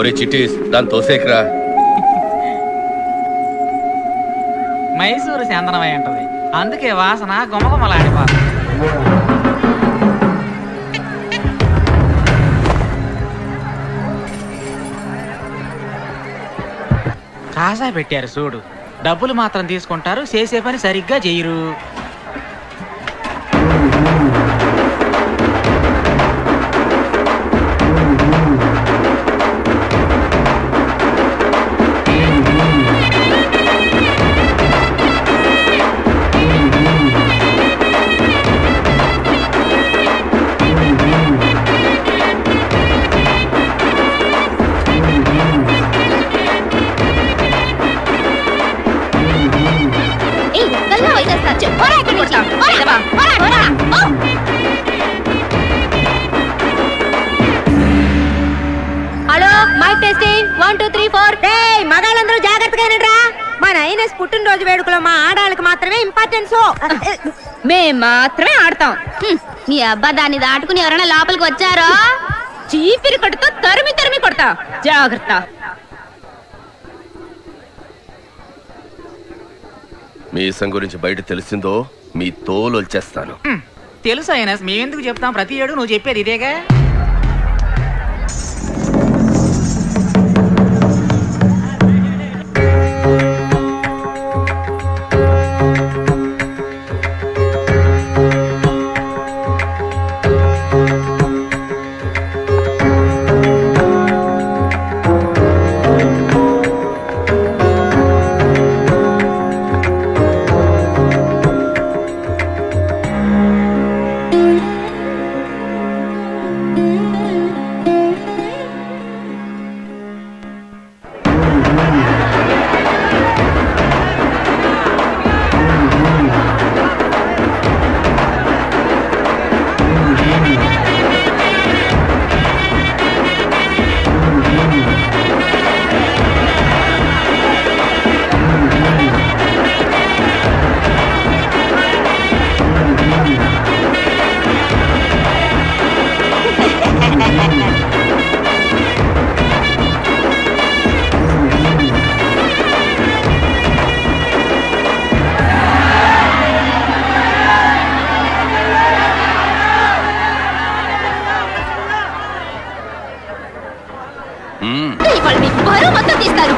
ఒరే చిట్టీస్ దాని తోసేకరా. మైసూరు చందనమై ఉంటది, అందుకే వాసన గుమగుమలాడిపోతుంది. కాసా పెట్టారు చూడు, డబ్బులు మాత్రం తీసుకుంటారు, చేసే పని సరిగ్గా చేయరు. Hello, mic testing 1 2 3 4. మగాళ్ళందరూ జాగ్రత్తగా వినండిరా. మన ఐనస్ పుట్టినరోజు వేడుకలో మా ఆడాళ్ళకి మాత్రమే ఇంపార్టెన్స్. మేం మాత్రమే ఆడతాం. నీ అబ్బా దాన్ని దాటుకుని ఎవరైనా లోపలికి వచ్చారో చీపిరి కొట్టుతో తరిమి తరిమి కొడతా, జాగ్రత్త. మీసం గురించి బయట తెలిసిందో మీ తోలు వచ్చేస్తాను. తెలుసు ఐనస్, మేమెందుకు చెప్తాం, ప్రతి ఏడు నువ్వు చెప్పేది ఇదేగా. మొత్తం తీస్తారు.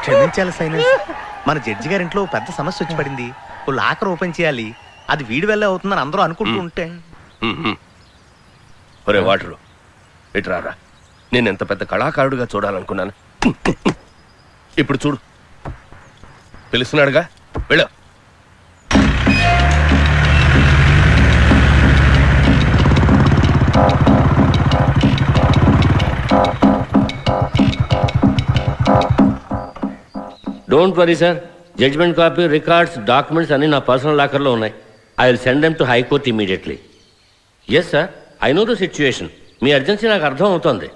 క్షమించాలి సైనస్, మన జడ్జి గారింట్లో పెద్ద సమస్య వచ్చి పడింది. లాకర్ ఓపెన్ చేయాలి, అది వీడి వల్లే అవుతుందని అందరూ అనుకుంటూ ఉంటే. ఒరే వాటరు ఇటు రారా, నేను ఎంత పెద్ద కళాకారుడిగా చూడాలనుకున్నాను. ఇప్పుడు చూడు, పిలుస్తున్నాడుగా, వెళ్ళు. Don't worry sir, judgement copy, records, documents అన్ని నా పర్సనల్ లాకర్లో ఉన్నాయి. I will send them to high court immediately. Yes sir, I know the situation. మీ అర్జెన్సీ నాకు అర్థం అవుతోంది.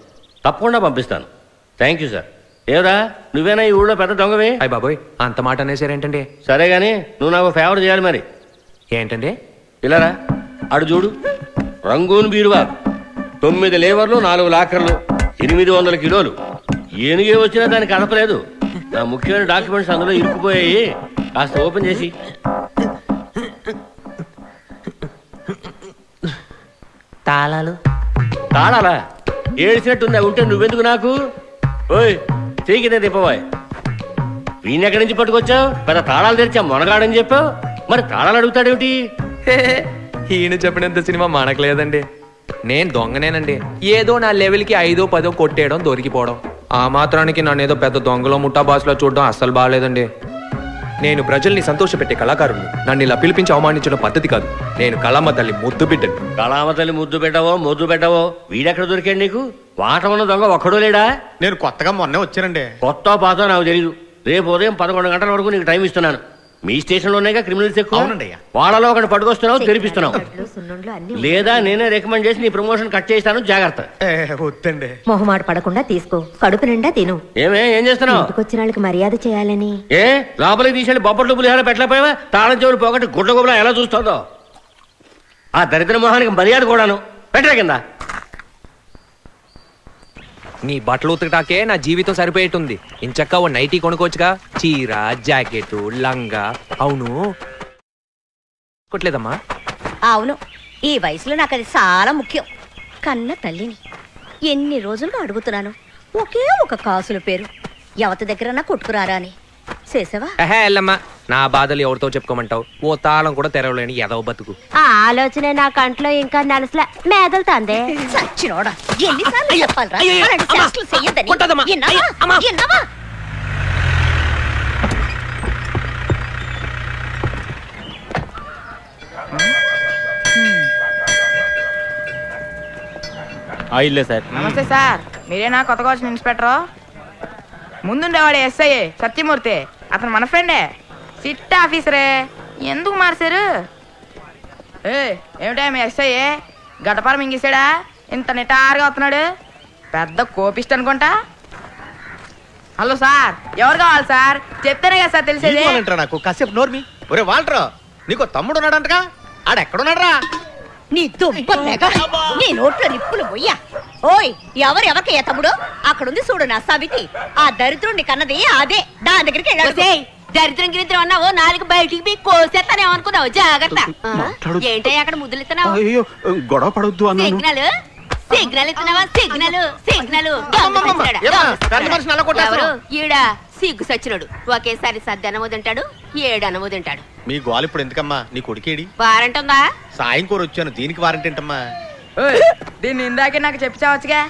తప్పకుండా పంపిస్తాను. Thank you sir. ఏవరా, నువ్వేనా ఈ ఊళ్ళో పెద్ద దొంగవి? అయ్య బాబోయ్, అంత మాట అనేసారేంటండి? సరే గానీ నువ్వు నాకు ఫేవర్ చేయాలి మరి. ఏంటండి? ఇలారా, అడు చూడు, రంగూన్ బీరువా, 9 లేవర్లు, 4 లాకర్లు, 800 కిలోలు. ఏనుగే వచ్చినా దానికి కదపలేదు. నా ముఖ్యమైన డాక్యుమెంట్స్ అందులో ఇరుక్కుపోయాయి. కాస్త ఓపెన్ చేసి. తాళాలు? తాళాలా? ఏడ్చినట్టుందా? ఉంటే నువ్వెందుకు నాకు? ఓయ్ తీగిదే తిప్పబోయ్. వీణ్ ఎక్కడి నుంచి పట్టుకొచ్చావు? పెద్ద తాళాలు తెరిచా మొనగాడని చెప్పావు, మరి తాళాలు అడుగుతాడేమిటి? ఈయన చెప్పినంత సినిమా మనకలేదండి. నేను దొంగనేనండి. ఏదో నా లెవెల్కి 5, 10 కొట్టేయడం, దొరికిపోవడం. ఆ మాత్రానికి నన్నేదో పెద్ద దొంగలో ముఠా బాసులో చూడడం అస్సలు బాగాలేదండి. నేను ప్రజల్ని సంతోషపెట్టే కళాకారుణ్ణి. నన్ను ఇలా పిలిపించి అవమానించడం పద్ధతి కాదు. నేను కళామ తల్లి ముద్దు బిడ్డను. కళామ తల్లి ముద్దు పెట్టవో మొద్దు పెట్టవో వీడెక్కడ దొరికాడు నీకు? వాటమున్న దొంగ ఒక్కడో లేడా? నేను కొత్తగా మొన్నే వచ్చానండి. కొత్త పాత నాకు తెలీదు. రేపు ఉదయం 11 గంటల వరకు నీకు టైం ఇస్తున్నాను. మీ స్టేషన్లోనేగా క్రిమినల్స్ ఎక్కువ. వాళ్ళలో ఒకటి పట్టుకొస్తున్నావు, తెరిపిస్తున్నావు. లేదా నేనే రికమెండ్ చేసి నీ ప్రమోషన్ కట్ చేస్తాను, జాగ్రత్త. వద్దండి. మొహమాట పడకుండా తీసుకో, కడుపు నిండా తిను. ఏం చేస్తున్నావు? వచ్చిన వాళ్ళకి మర్యాద చేయాలని. ఏ లోపలికి తీసేది బొబ్బట్లు పులిహార పెట్టలేకపోయావా? తాళం చెవులు పోగొట్టి గుడ్ల గుబలా ఎలా చూస్తుందో ఆ దరిద్ర మొహానికి మర్యాద కూడాను. పెట్టరా కింద. నీ బట్టలు ఉతకటాకే నా జీవితం సరిపోయేటుంది. ఇంచక్క ఓ నైటీ కొనుక్కోవచ్చుగా. చీర, జాకెట్, లంగా. అవును కొట్లేదమ్మా? అవును, ఈ వయసులో నాకు అది చాలా ముఖ్యం. కన్న తల్లిని ఎన్ని రోజులుగా అడుగుతున్నాను, ఒకే ఒక కాసుల పేరు ఎవరి దగ్గరన్నా కొట్టుకురారా అని. చేసావా? ఎల్లమ్మా, నా బాధలు ఎవరితో చెప్పుకోమంటావు? ఓ తాళం కూడా తెరవలేని ఎదవ బతుకు. ఆ ఆలోచన నా కంట్లో ఇంకా నలసలే మేదలుతాందే. సచ్చినోడా, ఎన్నిసార్లు చెప్పాలిరా అలాంటి చేష్టలు చెయ్యొద్దని? విన్నావా? ఇల్లే సార్. నమస్తే సార్, మీరేనా కొత్తగా వచ్చిన ఇన్స్పెక్టర్? ముందుండేవాడు ఎస్ఐ సత్యమూర్తి, అతను మన ఫ్రెండే, సిట్ ఆఫీసరే. ఎందుకు మార్చారు? ఏమిటా మీ ఎస్ఐ గడపారం మింగేసాడా? ఇంత నిటారుగా వస్తున్నాడు, పెద్ద కోపిస్ట్ అనుకుంటా. హలో సార్, ఎవరు కావాలి సార్? చెప్తేనే కదా సార్ తెలిసేది. నాకు కాసేపు నోర్మి. ఒరే వాల్టర్, నీకు తమ్ముడు ఉన్నాడంటగా, ఆడెక్కడున్నాడ్రా? నీ దుబ్బగా నీ నోట్లో నిప్పులు పోయ్యా. ఓయ్, ఎవరికి ఏ తమ్ముడు? అక్కడుంది చూడు నా సవితి. ఆ దరిద్రుడిని కన్నది అదే. దాని దగ్గరికి వెళ్ళాడు. దరిద్రం గిరిద్రం అన్నావు, నాలుగు బయటికి కోసేస్తానే అనుకున్నావు. జాగ్రత్త. ఏంటి అక్కడ ముద్దులు ఇస్తున్నావు? గొడవ పడొద్దు అన్నాను. సిగ్నల్ ఇస్తున్నావా? సిగ్నల్ ఎవరు? ఈడ సిగ్గు సచ్చినోడు. ఒకేసారి సద్దనము తింటాడు, 7 అనము తింటాడు. మీ గోల్ ఇప్పుడు ఎందుకమ్మా? నీ కొడుకేడి? వారంట్ ఉందా? సాయం కూర వచ్చాను, దీనికి వారంట్ ఏంటమ్మా? దీన్ని ఇందాకే నాకు చెప్పావచ్చుగా.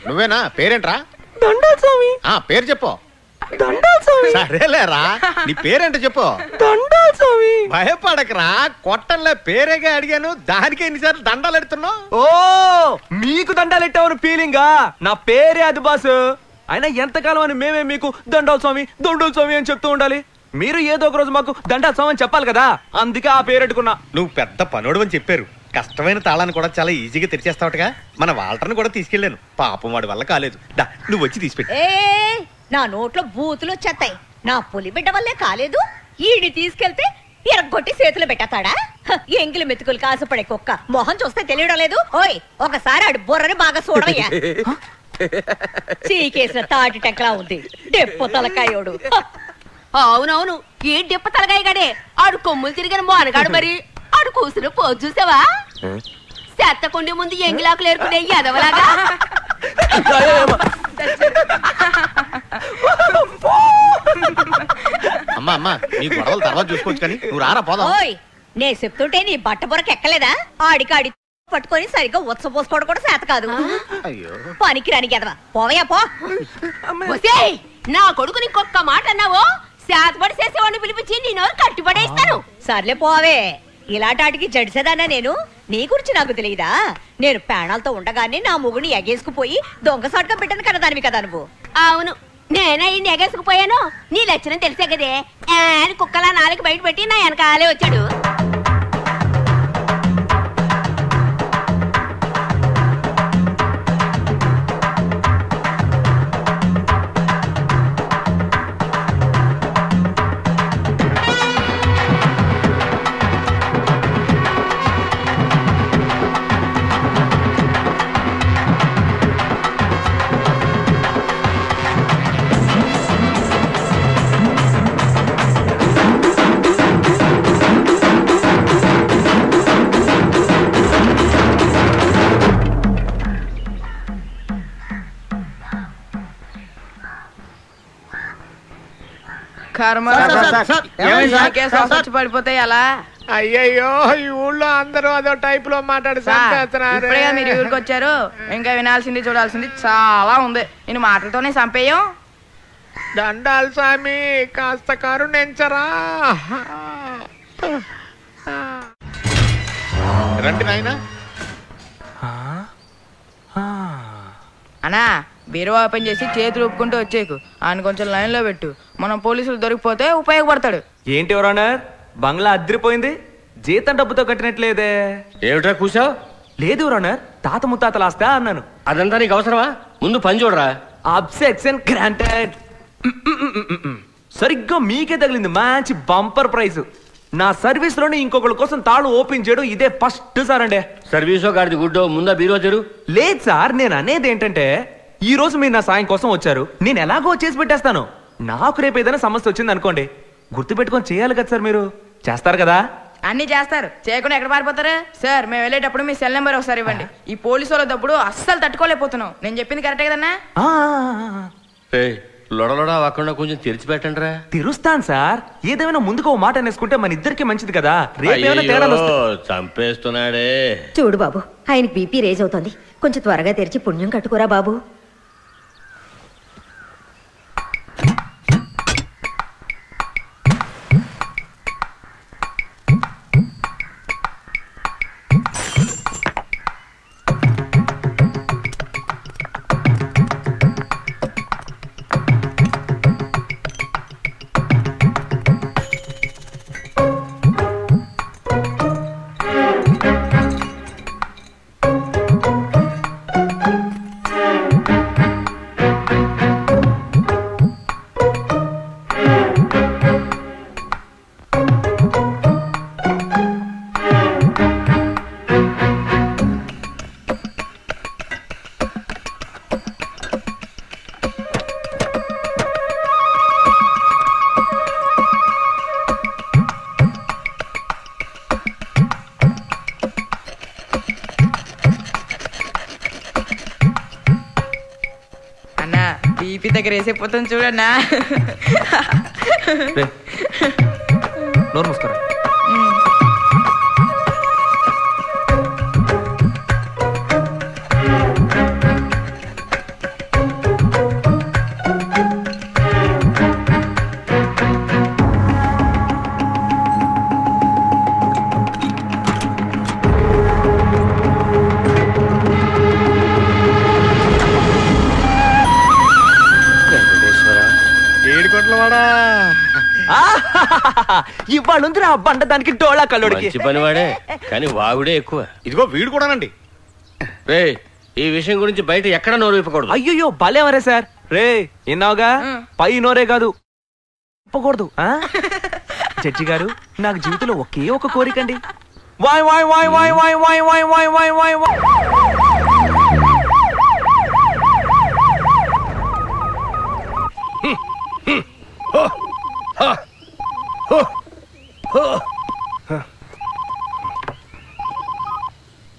నువ్వేనా? పేరేంట్రా? దండాల్ స్వామి. పేరు చెప్పు. దండాల్ స్వామి. సరేలేరా, నీ పేరేంటో చెప్పు. దండాల్ స్వామి. భయపడకరా, కొట్టంలో పేరేగా అడిగాను, దానికి ఎన్నిసార్లు దండాలు ఎడుతున్నావు? ఓ, మీకు దండాలు ఎట్టావని ఫీలింగా? నా పేరే అది బాసు. అయినా ఎంతకాలం అని మేమే మీకు దండాల్ స్వామి అని చెప్తూ ఉండాలి? మీరు ఏదో ఒక రోజు మాకు దండాల్ స్వామి అని చెప్పాలి కదా, అందుకే ఆ పేరు పెట్టుకున్నా. నువ్వు పెద్ద పనోడు అని చెప్పారు. కష్టమైన తాళాన్ని కూడా చాలా ఈజీగా తెరిచేస్తావుగా. మన వాల్టర్ని కూడా తీసుకెళ్లాను, పాపం వాడి వల్ల కాలేదు. నువ్వు వచ్చి తీసిపెట్టి. నా నోట్లో బూతులు వచ్చేస్తాయి. నా పులి బిడ్డ వల్లే కాలేదు, ఈడి తీసుకెళ్తే ఎరగొట్టి చేతులు పెట్టేస్తాడా? ఎంగిలి మెతుకులు కాసుపడే కుక్క మొహం చూస్తే తెలియడం లేదు. ఓయ్, ఒకసారి ఆడు బుర్రని బాగా చూడవయ్యా. చీకేసిన తాటి టెంకలా ఉంది, డెప్పు తలకాయోడు. అవునవును, ఏ డిప్ప తలగాయగాడే. ఆడు కొమ్ములు తిరిగిన మోనగాడు. మరి ఆడు కూసును పోజు చూసావా? చెత్తకుండి ముందు ఎంగిలాకులు ఏరుకునే ఎదవలాగా. అమ్మా నీ గొడవలు తర్వాత చూసుకోవచ్చు, కానీ నువ్వు రారా పోదాం. ఓయ్, నే చెప్తుంటే నీ బట్ట బుర్రకు ఎక్కలేదా? ఆడికాడి పట్టుకొని సరిగ్గా ఉత్సపోసుకోవడం కూడా చేత కాదు. పనికి రాని ఎదవా, పోవయా పో. నా కొడుకు నీకొక్క మాట అన్నావో శాతపడి చేసేవాడిని పిలిపించి నీ నోరు కట్టుబడేస్తాను. సర్లే పోవే. ఇలాంటికి జడిసేదానా నేను? నీ గురించి నాకు తెలియదా? నేను ప్రాణాలతో ఉండగానే నా మొగుడిని ఎగేసుకుపోయి దొంగసాటుగా పెట్టాను కదా దానివి కదా నువ్వు. అవును, నేనే ఇన్ని ఎగేసుకుపోయాను. నీ లక్షణం తెలిసే కదే. కుక్కలా 4 బయట పెట్టి నా వెనకాలే వచ్చాడు. కర్మ పడిపోతే ఎలా? అయ్యయ్యో ఈ ఊళ్ళో అందరూ అదో టైప్ లో మాట్లాడి ఇప్పుడే మీరు ఊరికి వచ్చారు, ఇంకా వినాల్సింది చూడాల్సింది చాలా ఉంది. నేను మాటలతోనే చంపేయం. దండాలు స్వామి, కాస్త కరుణించరా. రండి నాయనా. అన్నా బీరో ఓపెన్ చేసి చేతులు ఒప్పుకుంటూ వచ్చేకు. ఆయన కొంచెం లైన్ లో పెట్టు, మనం పోలీసులు దొరికిపోతే ఉపయోగపడతాడు. ఏంటి ఎవరన్నా బంగ్లా అద్దరిపోయింది, జీతం డబ్బుతో కట్టినట్లేదే. ఏమిట్రా కూసావు? లేదు ఎవరన్నారు, తాత ముత్తాతలు ఆస్తా అన్నాను. అదంతా నీకు అవసరమా? ముందు పని చూడరా. అబ్సెక్షన్ గ్రాంటెడ్. సరిగ్గా మీకే తగిలింది మంచి బంపర్ ప్రైజ్. నా సర్వీస్ లోనే ఇంకొకళ్ళ కోసం తాళు ఓపెన్ చేయడం ఇదే ఫస్ట్ సార్ అండి. సర్వీసో గాడిది గుడ్డో, ముందా బీరో తెరు. లేదు సార్, నేను అనేది ఏంటంటే ఈ రోజు మీరు నా సాయం కోసం వచ్చారు, నేను ఎలాగో చేసి పెట్టేస్తాను. నాకు రేపు ఏదైనా సమస్య వచ్చింది అనుకోండి, గుర్తు పెట్టుకొని చేయాలి కదా సార్. మీరు చేస్తారు కదా? అన్ని చేస్తారు, చేయకుండా ఎక్కడ పారిపోతారు సార్? మేము వెళ్ళేటప్పుడు మీ సెల్ నెంబర్ ఒకసారి ఇవ్వండి. ఈ పోలీసు వాళ్ళ దప్పుడు అస్సలు తట్టుకోలేకపోతున్నాం. నేను చెప్పింది కరెక్టే కదన్నా? లొడలొడ అవ్వకుండా కొంచెం తెరిచిపెట్టండి రా. తెరుస్తాను సార్, ఏదేమైనా ముందుకు ఓ మాట అనేసుకుంటే మన ఇద్దరికి మంచిది కదా. రేపేమైనా తేడాలు వస్తాయి. చంపేస్తున్నాడే. చూడు బాబు, ఆయనకి బీపీ రేజ్ అవుతుంది, కొంచెం త్వరగా తెరిచి పుణ్యం కట్టుకోరా బాబు. బీపీ దగ్గర వేసేపోతుంది చూడన్నా. నోరు మూసుకోరా. ఇవాళ ఆ బండ దానికి డోళా కల్లుడికి. మంచి పనివాడే, కానీ వాగుడే ఎక్కువ. ఇదిగో వీడు కూడానండి. రే, ఈ విషయం గురించి బయట ఎక్కడ నోరు విప్పకూడదు. అయ్యో భలేవరే సార్. రే విన్నావుగా, పై నోరే కాదు విప్పకూడదు. జడ్జి గారు, నాకు జీవితంలో ఒకే ఒక కోరికండి. వాయ్ వాయ్ వాయ్ వాయ్ వాయ్ వాయ్ వాయ్ వాయ్ వాయ్ వాయ్ వాయ్.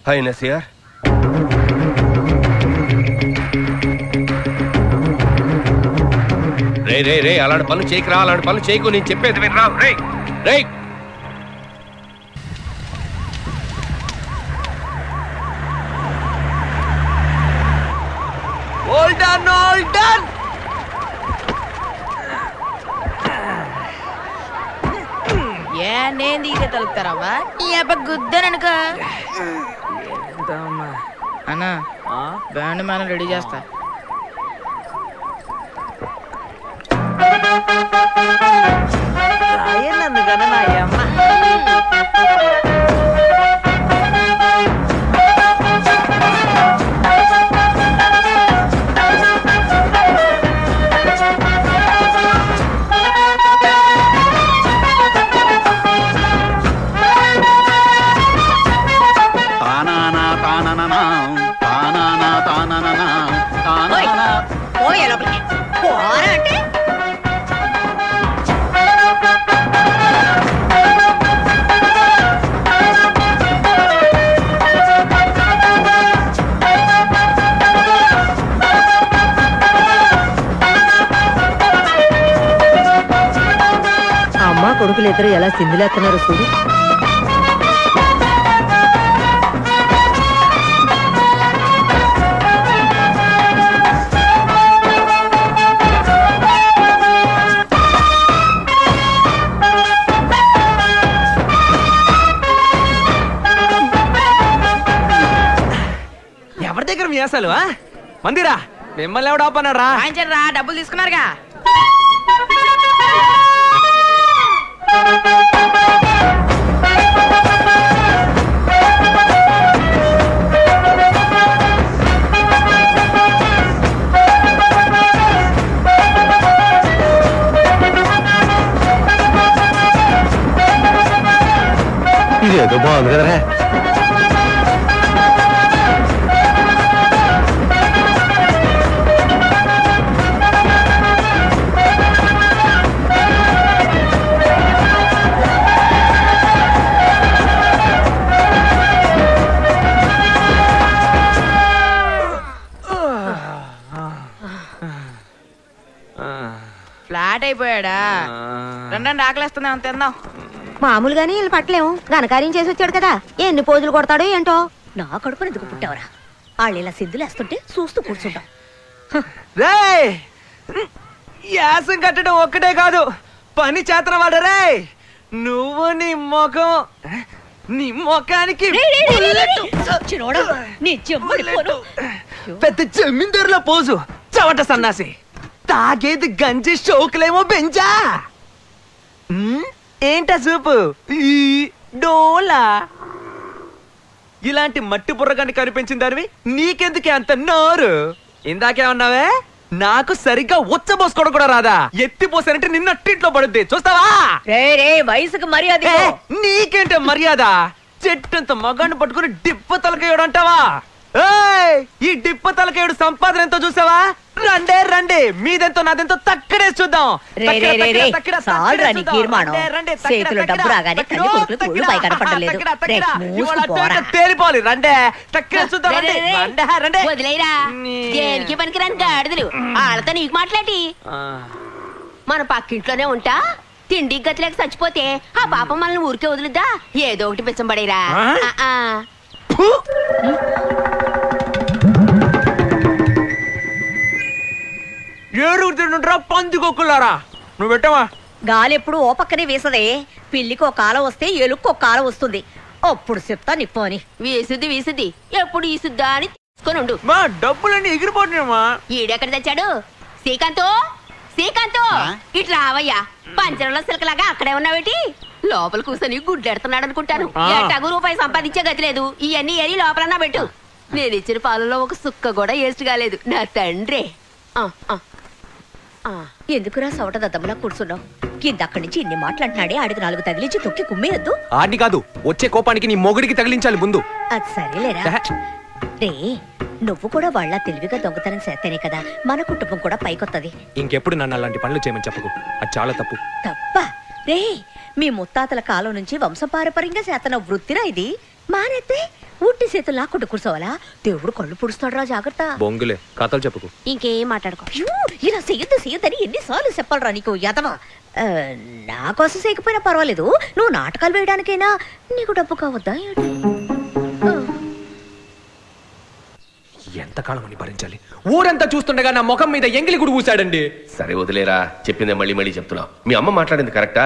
హాయ్ నసియర్. రే రే రే, అలాంటి పనులు చేయకురా, అలాంటి పనులు చేయకు, నేను చెప్పేది వినరా. రే రే, ఏ నేను దిగితే తలుపుతారావా? ఈ అబ్బ గుద్దననుక. అన్నా బ్యాండ్ మనం రెడీ చేస్తా. మూకులు ఇద్దరు ఎలా సింధులేస్తున్నారు చూడు. ఎవరి దగ్గర వ్యాసాలు మందిరా మిమ్మల్ని ఎవడు ఆపన్నారా? రా డబ్బులు తీసుకున్నారుగా. ఇదేదో బాగుంది కదరా. ఫ్లాట్ అయిపోయాడా? రెండండి ఆకలిస్తుందా అంత తిందాం. మామూలుగానే వీళ్ళు పట్టలేము, ఘనకార్యం చేసి వచ్చాడు కదా, ఎన్ని పోజులు కొడతాడో ఏంటో. నా కడుపుని ఎందుకు పుట్టావరా? వాళ్ళు ఇలా సిద్ధులేస్తుంటే చూస్తూ కూర్చుంటాం. రేయ్ యాసం కట్టడం ఒక్కటే కాదు, పని చేతన వాడు. రే నువ్వు నీ ముఖానికి పెద్ద జమీందారుల పోజు, చవట సన్నాసి. తాగేది గంజి షోకులేమో బెంజా. ఏంటా సూపు డోలా? ఇలాంటి మట్టి బుర్రగాన్ని కనిపించిన దానివి నీకెందుకే అంత నోరు? ఇందాకేమన్నావే? నాకు సరిగ్గా ఉచ్చబోసుకోవడం కూడా రాదా? ఎత్తిపోసానంటే నిన్న టీట్లో పడుద్ది, చూస్తావా? వయసుకు మర్యాద. నీకేంటే మర్యాద? చెట్టంత మగాన్ని పట్టుకుని డిప్ప తలకేయడం అంటావా? ఈ డిప్ప తలకేయుడు సంపాదన ఎంతో చూసావా? రండే మీదెంతో నాదెంతో తక్కడే చూద్దాం. చేతిలో డబ్బు రాగానే తల్లి కొడుకులు కోళ్ళు పై కనపడలేదు. తేలిపోవాలి. రండే తక్కడే చూద్దాం. వదిలేరా, దేనికి పనికిరాని గాడిదలు. వాళ్ళతో నీకు మాట్లాడి మన పక్కింట్లోనే ఉంటా. తిండి గతిలేక చచ్చిపోతే ఆ పాప మనల్ని ఊరికే వదులుద్దా? ఏదో ఒకటి పిచ్చం పడేరా. ఏడుగుతుండ్రా పందికొక్కులారా. నువ్వు పెట్టవా? గాలి ఎప్పుడు ఓ పక్కనే వేసదే. పిల్లికి ఒక కాలం వస్తే ఎలుక్కు ఒక కాలం వస్తుంది. అప్పుడు చెప్తా నిప్పు అని. వీసుద్ది ఎప్పుడు ఈసుద్దా అని తీసుకొని ఉండు. మా డబ్బులన్నీ ఎగిరిపోతున్నామా? ఈడెక్కడ తెచ్చాడు? శ్రీకాంతో ఇట్లా రావయ్యా. పంచరంలో సిలకలాగా అక్కడే ఉన్నావేటి? లోపల కూర్చొని గుడ్లెడుతున్నాడు అనుకుంటాను. ఎట్టగు రూపాయి సంపాదించే గతి లేదు. ఇవన్నీ ఏరి లోపలన్నా పెట్టు. నేను ఇచ్చిన పాలలో ఒక సుక్క కూడా వేస్ట్ కాలేదు. నా తండ్రి. ఎందుకురా సవట దద్దమ్మలా కూర్చున్నావు? కిందక్కడి నుంచి ఇన్ని మాట్లాడినాడే. ఆడికి 4 తగిలించి తొక్కి కుమ్మేయద్దు. ఆడిని కాదు, వచ్చే కోపానికి నీ మొగుడికి తగిలించాలి ముందు. అది సరేలేరా. రే నువ్వు కూడా వాళ్ళ తెలివిగా దొంగతనం చేస్తేనే కదా మన కుటుంబం కూడా పైకొత్తది. ఇంకెప్పుడు నన్ను అలాంటి పనులు చేయమని చెప్పకు, అది చాలా తప్పు. తప్ప రే, మీ ముత్తాతల కాలం నుంచి వంశపారపర్యంగా చేతన వృత్తిరా ఇది. మానేస్తే ఉట్టి చేతులు లాక్కుంటూ కూర్చోవాలా? దేవుడు కళ్ళు పుడుస్తాడు. జాగ్రత్త. బొంగులే కథలు చెప్పుకు. ఇంకేం మాట్లాడుకో. ఇలా చెయ్యొద్దని ఎన్నిసార్లు చెప్పాలరా నీకు యదవా? నా కోసం చేయకపోయినా పర్వాలేదు, నువ్వు నాటకాలు వేయడానికైనా నీకు డబ్బు కావద్దా? ఎంతకాలం అని భరించాలి? ఊరంతా చూస్తుండగా నా ముఖం మీద ఎంగిలి గుడి పూసాడండి. సరే వదిలేరా, చెప్పిందే మళ్ళీ చెప్తున్నావు. మీ అమ్మ మాట్లాడింది కరెక్టా?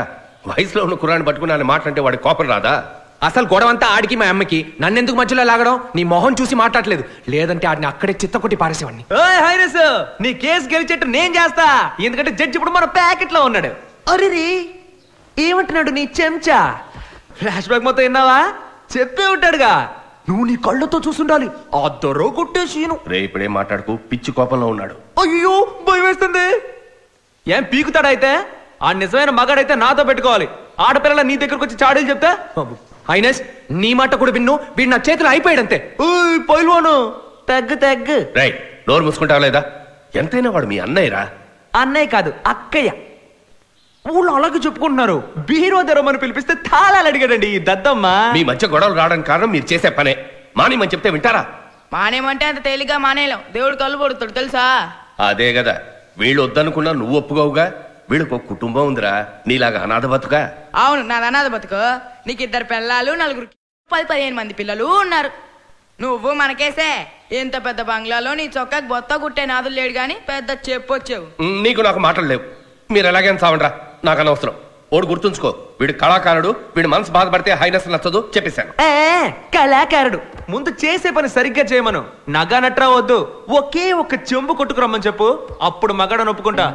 వయసులో ఉన్న కుర్రాన్ని పట్టుకుని ఆయన మాట్లాడితే వాడి కోపం రాదా? అసలు గొడవంతా ఆడికి మా అమ్మకి. నన్నెందుకు మధ్యలో లాగడం? నీ మొహం చూసి మాట్లాడలేదు, లేదంటే ఆడిని అక్కడే చిత్తకొట్టి పారేసేవాడిని. నీ కేసు గెలిచేట్టు నేను చేస్తా, ఎందుకంటే జడ్జి ఇప్పుడు మన ప్యాకెట్ లో ఉన్నాడు. అరే ఏమంటున్నాడు నీ చెంచా? ఫ్లాష్ బ్యాక్ మొత్తం విన్నావా? చెప్పే ఉంటాడుగా. నువ్వు నీ కళ్ళతో చూసుండాలి. ఆ దొరో కొట్టేసీను. రే ఇప్పుడేం మాట్లాడుకు, పిచ్చి కోపంలో ఉన్నాడు. అయ్యో భయం వేస్తుంది. ఏం పీకుతాడైతే? ఆ నిజమైన మగాడైతే నాతో పెట్టుకోవాలి. ఆడపిల్లల నీ దగ్గరకు వచ్చి చాడీలు చెప్తే హైనెస్ నీ మాట కూడా విన్ను. వీడు నా చేతులు అయిపోయాడంతే. పైల్వాను తగ్గు. రైట్, నోరు మూసుకుంటావా లేదా? ఎంతైనా వాడు మీ అన్నయ్యరా. అన్నయ్య కాదు అక్కయ్య. ఊళ్ళో అలాగే చెప్పుకుంటున్నారు. బీరో తెరమని పిలిపిస్తే తాళాలు అడిగాడండి ఈ దద్దమ్మ. మీ మధ్య గొడవలు రావడానికి కారణం మీరు చేసే పనే. మానేమని చెప్తే వింటారా? మానేమంటే అంత తేలిగ్గా మానేయలేం. దేవుడు కళ్ళు పడుతాడు తెలుసా? అదే కదా, వీళ్ళు వద్దనుకున్నా నువ్వు ఒప్పుకోవుగా. వీళ్ళకు ఒక కుటుంబం ఉందిరా, నీలాగా అనాథ బతుకా? అవును, నాది అనాథ బతుకు. నీకు 2 పిల్లలు, 10-15 మంది పిల్లలు ఉన్నారు. నువ్వు మనకేసే ఇంత పెద్ద బంగ్లాలో నీ చొక్కాకి బొత్త కుట్టే నాదులు లేడు గాని పెద్ద చెప్పొచ్చావు. నీకు నాకు మాటలు లేవు. మీరు ఎలాగైనా చావండ్రా, నాకు అనవసరం. ఓడు గుర్తుంచుకో, వీడు కళాకారుడు, వీడి మనసు బాధపడితే హైనస్ నచ్చదు చెప్పేశాను. కళాకారుడు ముందు చేసే పని సరిగ్గా చేయమను. నగా నట్రా వద్దు, ఒకే ఒక చెంబు కొట్టుకురమ్మని చెప్పు, అప్పుడు మగాడని ఒప్పుకుంటా.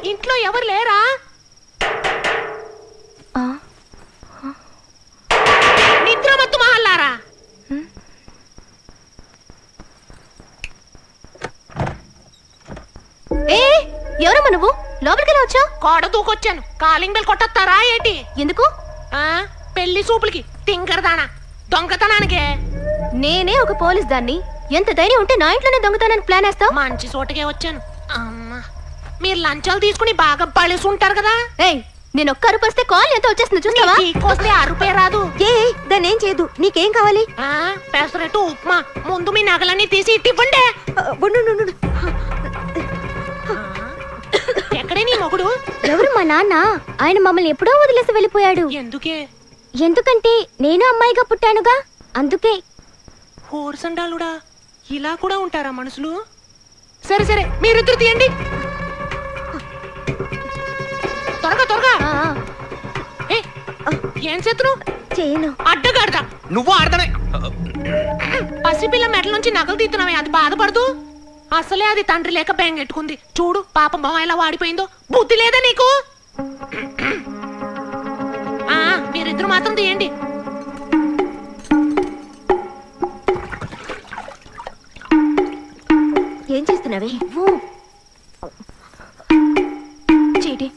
ఇంట్లో ఎవరు లేరా? నిద్రమత్తు మహల్లారా, ఎవరమ్మా నువ్వు? లోపలికి ఎలా వచ్చావు? కోడ దూకొచ్చాను. కాలింగ్ బెల్ కొట్టొస్తారా ఏంటి? ఎందుకు? పెళ్లి సూపులకి తింగరదానా దొంగతనానికే. నేనే ఒక పోలీస్ దాన్ని. ఎంత ధైర్యం ఉంటే నా ఇంట్లోనే దొంగతనానికి ప్లాన్ వేస్తావు? మంచి చోటకే వచ్చాను. అమ్మా, మీరు లంచాలు తీసుకుని బాగా బలిసి ఉంటారు కదా. ఏయ్, నేను ఒక్క అరుపు వస్తే కాల్ ఎంత వచ్చేస్తుంది చూస్తావా? వస్తే అరుపే రాదు. దాన్ని ఏం చేయదు. నీకేం కావాలి? పెసరట్టు ఉప్మా. ముందు మీ నగలన్నీ తీసి ఇట్టివ్వండి. ఎక్కడే నీ మొగుడు? ఎవరు? మా నాన్న. ఆయన మమ్మల్ని ఎప్పుడో వదిలేసి వెళ్ళిపోయాడు. ఎందుకే? ఎందుకంటే నేను అమ్మాయిగా పుట్టానుగా, అందుకే. హోర్సండాలుడా, ఇలా కూడా ఉంటారా మనుషులు? సరే సరే, మీరిద్దరు తీయండి త్వరగా త్వరగా. ఏం చేతులు? చేయను. అడ్డగాడతా. నువ్వు ఆడతానే. పసిపిల్ల మెడల నుంచి నగలు తీస్తున్నావే, అది బాధపడదు. అసలే అది తండ్రి లేక బెంగెట్టుకుంది. చూడు పాపం బొమ్మ ఎలా వాడిపోయిందో. బుద్ధి లేదా నీకు? మీరిద్దరు మాత్రం తీయండి. ఏం చేస్తున్నావే? చీటి.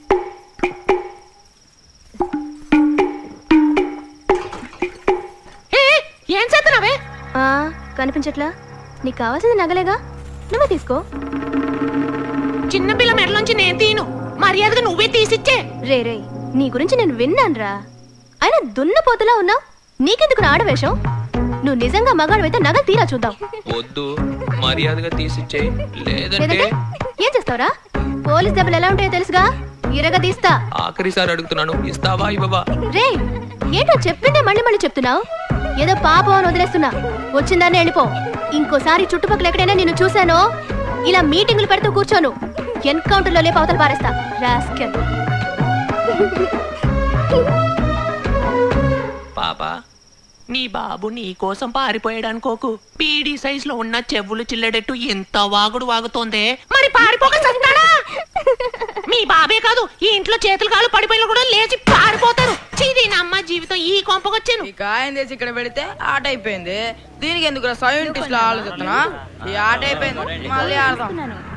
ఏం చేస్తున్నావే? కనిపించట్లా? నీకు కావాల్సింది నగలేగా, నువ్వే తీసుకో. చిన్నపిల్ల మెడలోంచి నేను తీను, మర్యాదగా నువ్వే తీసిచ్చే. రే రే, నీ గురించి నేను విన్నానురా. అయినా దున్నపోతులా ఉన్నావు, నీకెందుకు ఆడవేషం? నువ్వు నిజంగా మగాడు అయితే నగలు తీరా చూద్దాం. వద్దు, మర్యాదగా తీసిచ్చే. లేదంటే ఏం చేస్తావురా? పోలీస్ దెబ్బలు ఎలా ఉంటాయో తెలుసుగా, ఇరగా తీస్తా. ఆఖరిసారి అడుగుతున్నాను, ఇస్తావా ఇవ్వవా? రే, ఏంటో చెప్పిందే మళ్ళీ మళ్ళీ చెప్తున్నావు. ఏదో పాపం అని వదిలేస్తున్నా, వచ్చిందాన్ని వెళ్ళిపో. ఇంకోసారి చుట్టుపక్కల ఎక్కడైనా నేను చూశానో, ఇలా మీటింగులు పెడుతూ కూర్చోను, ఎన్కౌంటర్ లో లేపు అవతల పారేస్తా. రాస్కెల్. పాపా, నీ బాబు నీ కోసం పారిపోయాడు అనుకోకు. పీడీ సైజ్ లో ఉన్న చెవులు చిల్లడెట్టు ఎంత వాగుడు వాగుతోందే, మరి పారిపోక చస్తాడా? మీ బాబే కాదు, ఈ ఇంట్లో చేతులు కాళ్ళు పడిపోయిన కూడా లేచి పారిపోతారు. చీది అమ్మ జీవితం ఈ కొంపకొచ్చాను. ఈ కాయం చేసి ఇక్కడ పెడితే ఆట అయిపోయింది. దీనికి ఎందుకు సైంటిస్ట్ లో ఆలోచిస్తున్నా? ఈ ఆట అయిపోయింది, మళ్ళీ ఆడదాం.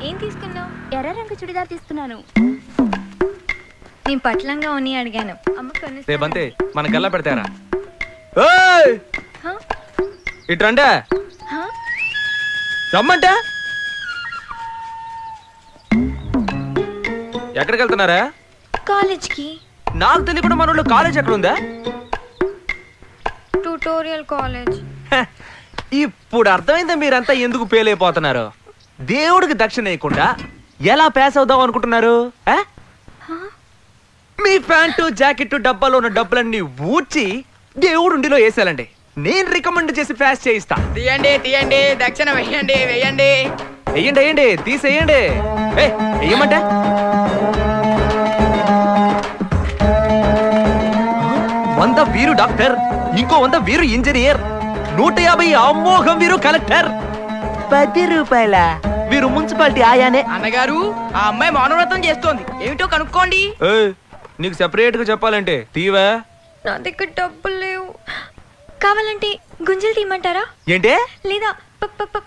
ఏం తీసుకున్నావు? ఎర్ర రంగు చుడిదార్ తీసుకున్నాను. నేను పట్లంగా ఉన్ని అడిగాను. రేపంతే మనకెల్లా పెడతారా? ఇట్రంటే రమ్మంటే ఎక్కడికి వెళ్తున్నారా? కాలేజ్కి. నాకు తెలియకుండా మన ఊళ్ళో కాలేజ్ ఎక్కడ ఉందా? Tutorial college. ఇప్పుడు అర్థమైందా మీరంతా ఎందుకు ఫెయిల్ అయిపోతున్నారు? దేవుడికి దక్షిణ వేయకుండా ఎలా పాస్ అవుదాం అనుకుంటున్నారు? మీ ప్యాంటు జాకెట్ డబ్బాలో ఉన్న డబ్బులన్నీ ఊడ్చి దేవుడుండిలో వేసాలండి. నేను రికమెండ్ చేసి పాస్ చేయిస్తా. తీయండి తీయండి, దక్షిణ వెయ్యండి వెయ్యండి. వెయ్యండి వెయ్యండి, తీసేయండి. వెయ్యమంటే 100 వీరు డాక్టర్, ఇంకో 100 వీరు ఇంజనీర్, 150 అమోఘం వీరు కలెక్టర్, 10 రూపాయల వీరు మున్సిపాలిటీ ఆయానే. అన్నగారు, ఆ అమ్మాయి మౌనవ్రతం చేస్తోంది, ఏమిటో కనుక్కోండి. నీకు సెపరేట్ గా చెప్పాలంటే తీవా? నా దగ్గర డబ్బులు లేవు. కావాలంటే గుంజలు తీయమంటారా? ఏంటే? లేదా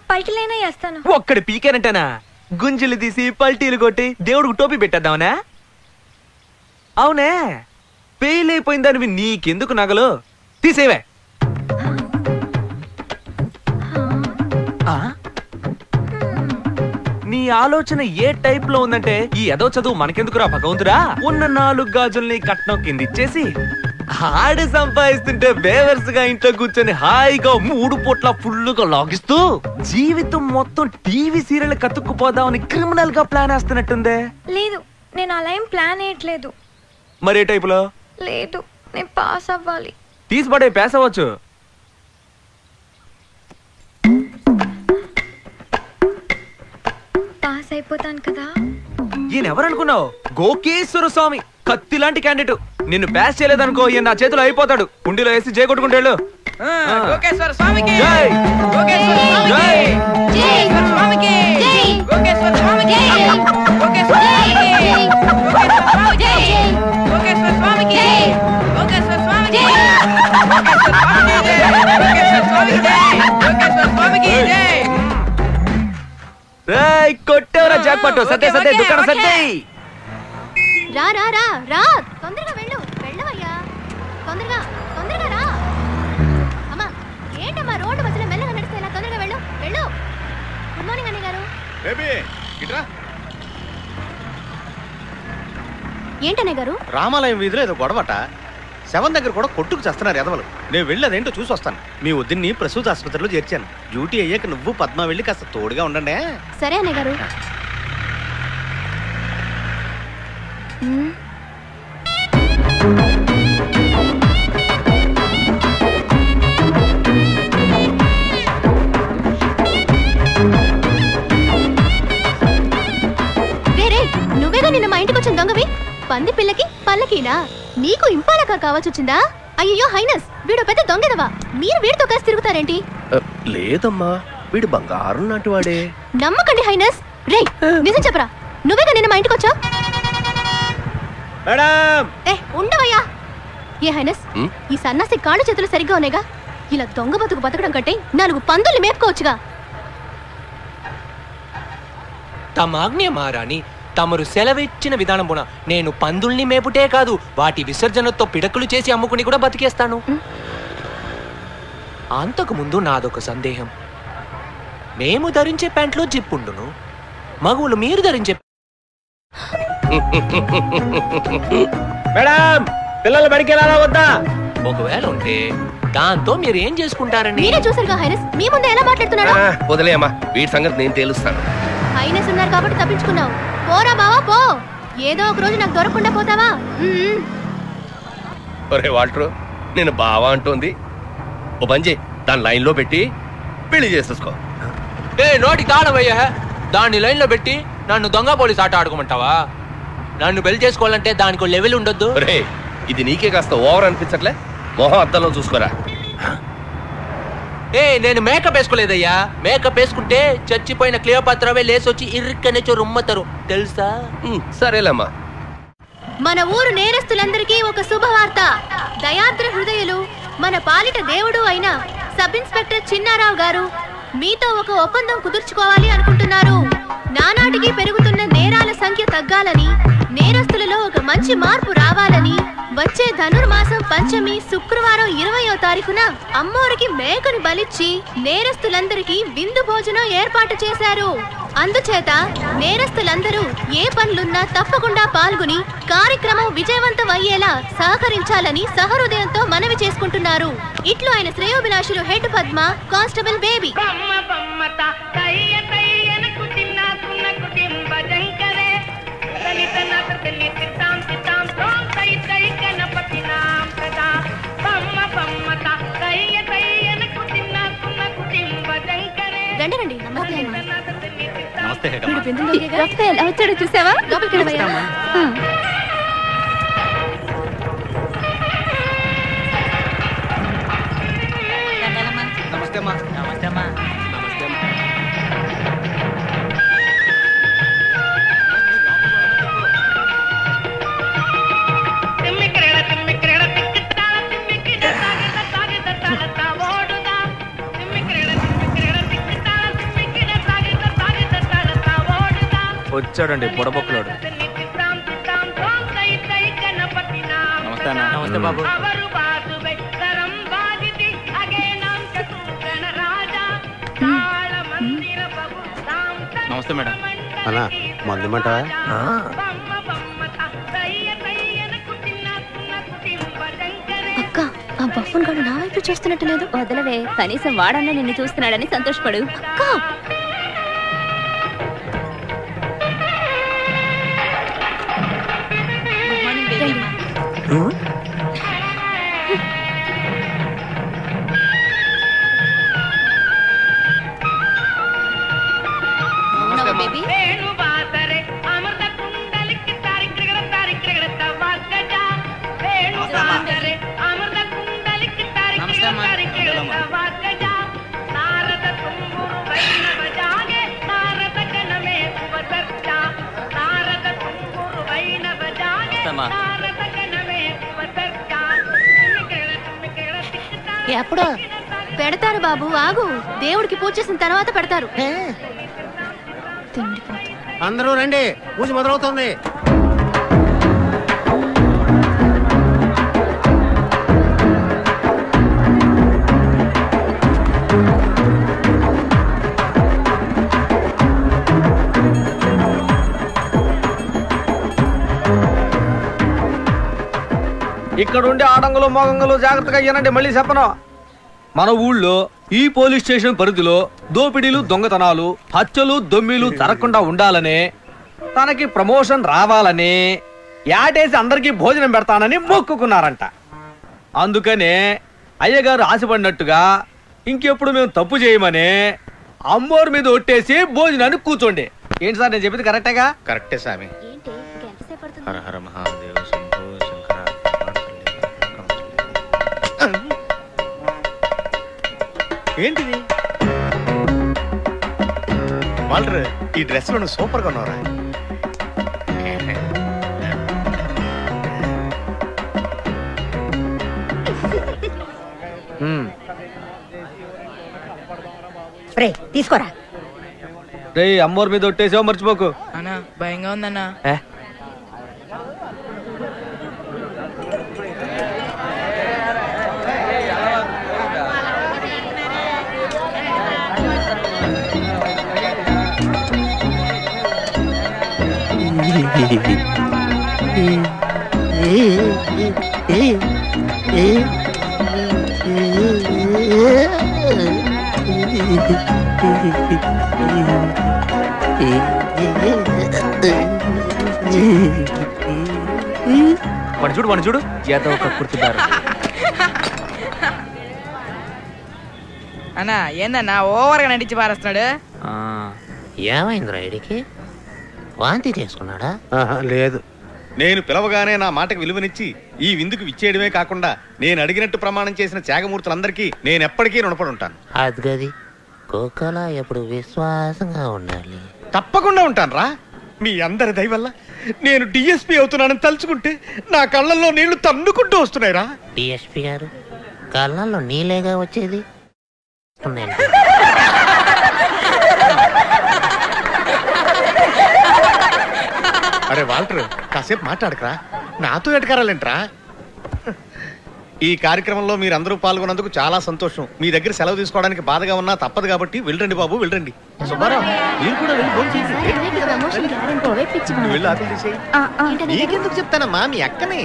పల్టీలైనా వేస్తాను. ఒక్కడి పీకేనంటనా గుంజులు తీసి పల్టీలు కొట్టి దేవుడికి టోపీ పెట్టేద్దామనే. అవునే ఫెయిల్ అయిపోయిందానివి నీకెందుకు నగలు తీసేవే. నీ ఆలోచన ఏ టైప్ లో ఉందంటే ఈ ఏదో చదువు మనకెందుకురా భగవంతురా. ఉన్న 4 గాజుల్ని కట్నం కింద ఇచ్చేసి ఆడి సంపాదిస్తుంటే బేవర్స్ గా ఇంట్లో కూర్చొని హాయిగా 3 పూట్ల ఫుల్లుగా లాగిస్తూ జీవితం మొత్తం టీవీ సీరియల్ కతుక్కుపోదామని క్రిమినల్ గా ప్లాన్ వేస్తున్నట్టుందే. లేదు, నేను అలా ఏం ప్లాన్ వేయట్లేదు. మరే టైపులో? లేదు, నేను పాస్ అవ్వాలి. తీసిపడే పాస్ అవ్వచ్చు. పాస్ అయిపోతాను కదా. ఈయన ఎవరనుకున్నావు? గోకేశ్వర స్వామి, కత్తి లాంటి క్యాండిడేట్. నిన్ను పాస్ చేయలేదనుకో ఈయన నా చేతిలో అయిపోతాడు. ఉండిలో వేసి జై కొట్టుకుంటాడు. గోకేశ్వర స్వామికి జై. గోకేశ్వర స్వామికి జై. స్వామికి జై. గోకేశ్వర స్వామికి గోకేశ్వర స్వామికి జై. గోకేశ్వర స్వామికి జై. గోకేశ్వర స్వామికి జై. గోకేశ్వర స్వామికి జై. గోకేశ్వర స్వామికి జై. రేయ్ కొట్టేవరా జాక్ పట్టు. సత్తే సత్తే దుకాణ సత్తే. రా రా రా రా, తొందరగా వెళ్ళు. వెళ్ళవయ్యా, తొందరగా తొందరగా రా. అమ్మా ఏంటమ్మా రోడ్డు మధ్యలో మెల్లగా నడిస్తే ఇలా? తొందరగా వెళ్ళు వెళ్ళు. గుడ్ మార్నింగ్ అన్నయ్య గారు. ఏంటన్నయ్య గారు? రామాలయం వీధిలో ఏదో గొడవట. శవం దగ్గర కూడా కొట్టుకు చేస్తున్నారు ఎదవలు. నేను వెళ్ళి అదేంటో చూసి వస్తాను. మీ వద్దని ప్రసూతి ఆసుపత్రిలో చేర్చాను. డ్యూటీ అయ్యాక నువ్వు పద్మ వెళ్ళి కాస్త తోడుగా ఉండండి. సరే అన్నయ్య గారు. నువ్వేగా నిన్న మా ఇంటికి వచ్చిన దొంగవి. పంది పిల్లకి పల్లకీనా? నీకు ఇంపాలక కావాల్సొచ్చిందా? అయ్యో హైనస్, వీడు పెద్ద దొంగదవా. మీరు వీడితో కలిసి తిరుగుతారేంటి? లేదమ్మా, వీడు బంగారం నాటి వాడే. నమ్మకండి హైనస్. రే నిజం చెప్పరా, నువ్వేగా నిన్న మా ఇంటికి వచ్చావు? ఉండవయ్యా. ఏ హైనస్, ఈ సన్నాసి కాళ్ళు చేతులు సరిగ్గా ఉన్నాయిగా. ఇలా దొంగ బతుకు బతకడం కంటే 4 పందుల్ని మేపుకోవచ్చుగా. తమాజ్ఞ మహారాణి, తమరు సెలవిచ్చిన విధానమున నేను పందుల్ని మేపుటే కాదు, వాటి విసర్జనతో పిడకలు చేసి అమ్ముకుని కూడా బతికేస్తాను. అంతకు ముందు నాదొక సందేహం. మేము ధరించే ప్యాంట్లో జిప్పుండును, మగువులు మీరు ధరించే మేడం పిల్లలు బడికి వెళ్ళాలా వద్దా? ఒకవేళ ఉంటే దాంతో మీరు ఏం చేసుకుంటారని? మీరే చూసారుగా హైనస్, మీ ముందే ఎలా మాట్లాడుతున్నాడు. వదిలేయమ్మా, వీటి సంగతి నేను తేలుస్తాను. హైనస్ ఉన్నారు కాబట్టి తప్పించుకున్నావు. పోరా బావా పో, ఏదో ఒక రోజు నాకు దొరకకుండా పోతావా? ఒరే వాల్టరు, నేను బావా అంటోంది. ఓ పని చేయి, దాని లైన్లో పెట్టి పెళ్లి చేసేసుకో. నోటి తాళవయ్యా, దాన్ని లైన్లో పెట్టి నన్ను దొంగ పోలీస్ ఆట ఆడుకోమంటావా? నన్ను పెళ్లి చేసుకోవాలంటే దానికి లెవెల్ ఉండొద్దు. రే, ఇది నీకే కాస్త ఓవర్ అనిపించట్లే? మొహం అద్దంలో చూసుకోరా. నేను మేకప్ వేసుకోలేదయ్యా. మేకప్ వేసుకుంటే చచ్చిపోయిన క్లియోపాత్రవే లేసొచ్చి ఇరుక్కనే రుమ్మతారు తెలుసా? సరేలేమ్మా. మన ఊరు నేరస్తులందరికీ ఒక శుభవార్త. దయాద్ర హృదయులు, మన పాలిట దేవుడు అయిన సబ్ ఇన్స్పెక్టర్ చిన్నారావు గారు మీతో ఒక ఒప్పందం కుదుర్చుకోవాలి అనుకుంటున్నారు. నానాటికి పెరుగుతున్న నేరాల సంఖ్య తగ్గాలని, నేరస్తులలో ఒక మంచి మార్పు రావాలని వచ్చే ధనుర్మాసం పంచమి శుక్రవారం 20వ తారీఖున అమ్మోరికి మేకను బలిచ్చి నేరస్తులందరికీ విందు భోజనం ఏర్పాటు చేశారు. అందుచేత నేరస్తులందరూ ఏ పనులున్నా తప్పకుండా పాల్గొని కార్యక్రమం విజయవంతం అయ్యేలా సహకరించాలని సహృదయంతో మనవి చేసుకుంటున్నారు. ఇట్లు ఆయన శ్రేయోభిలాషులు హెడ్ పద్మ, కానిస్టేబుల్ బేబీ. రండి రండి. నమస్తే. ఎలా వచ్చాడో చూసావా? లోపలికి నమస్తే అమ్మా. నమస్తే అమ్మా. వచ్చాడండి బుడబొక్కలోడు. నమస్తే అన్న. నమస్తే బాబు. నమస్తే మేడం. అన్నా మందు మాట అక్క ఆ బఫ్ఫన్ గాడు నా వైపు చేస్తున్నట్టు లేదు. వదలవే, కనీసం వాడన్నా నిన్ను చూస్తున్నాడని సంతోషపడు. అక్క బేబీ ఎప్పుడు పెడతారు బాబు, ఆగు. దేవుడికి పూజ చేసిన తర్వాత పెడతారు. అందరూ రండి, పూజ మొదలవుతుంది. ఇక్కడ ఉండే ఆడంగులు మోగంగులు జాగ్రత్తగా అయ్యానండి. మళ్ళీ చెప్పను, మన ఊళ్ళో ఈ పోలీస్ స్టేషన్ పరిధిలో దోపిడీలు, దొంగతనాలు, హత్యలు, దొమ్మిలు జరగకుండా ఉండాలని, తనకి ప్రమోషన్ రావాలని యాటేసి అందరికీ భోజనం పెడతానని మొక్కుకున్నారంట. అందుకనే అయ్యగారు ఆశపడినట్టుగా ఇంకెప్పుడు మేము తప్పు చేయమని అమ్మోరు మీద ఒట్టేసి భోజనాన్ని కూర్చోండి. ఏంటి సార్ నేను చెప్పింది కరెక్టేగా? కరెక్టే స్వామి. హర హర మహాదేవ శంభో శంకర. ఏంటిది వాల్టర్, ఈ డ్రెస్ లో సూపర్ గా ఉన్నారా? తీసుకోరా. రే అమ్మోరు మీద ఒట్టేసావు మర్చిపోకు. అన్నా భయంగా ఉందన్నా. మన చూడు ఏదో ఒక కుర్తున్నారు. అన్నా ఏందన్నా ఓవర్గా నటించి పారేస్తున్నాడు. ఏమైందిరా ఇడికి? వాంతి చేసుకున్నాడా? లేదు, నేను పిలవగానే నా మాటకు విలువనిచ్చి ఈ విందుకు విచ్చేయడమే కాకుండా నేను అడిగినట్టు ప్రమాణం చేసిన త్యాగమూర్తులందరికీ నేను ఎప్పటికీ రుణపడి ఉంటాను. అది గది కుక్కలా ఎప్పుడు విశ్వాసంగా ఉండాలి. తప్పకుండా ఉంటాను రా. మీ అందరి దయ వల్ల నేను డిఎస్పీ అవుతున్నానని తలుచుకుంటే నా కళ్ళల్లో నీళ్లు తన్నుకుంటూ వస్తున్నాయి రా. డిఎస్పీ గారు కళ్ళల్లో నీళ్ళేగా వచ్చేది. అరే వాల్టర్, కాసేపు మాట్లాడకరా, నాతో ఎటకారాలేంట్రా? ఈ కార్యక్రమంలో మీరందరూ పాల్గొన్నందుకు చాలా సంతోషం. మీ దగ్గర సెలవు తీసుకోవడానికి బాధగా ఉన్నా తప్పదు కాబట్టి వెళ్ళండి బాబు, వెళ్ళండి. సుబ్బారావు, మీరు కూడా వెళ్ళి ఫోన్ చేయండి. వెళ్ళి ఆపిల్ తీసేయి. నీకెందుకు చెప్తానమ్మా, మీ అక్కనే.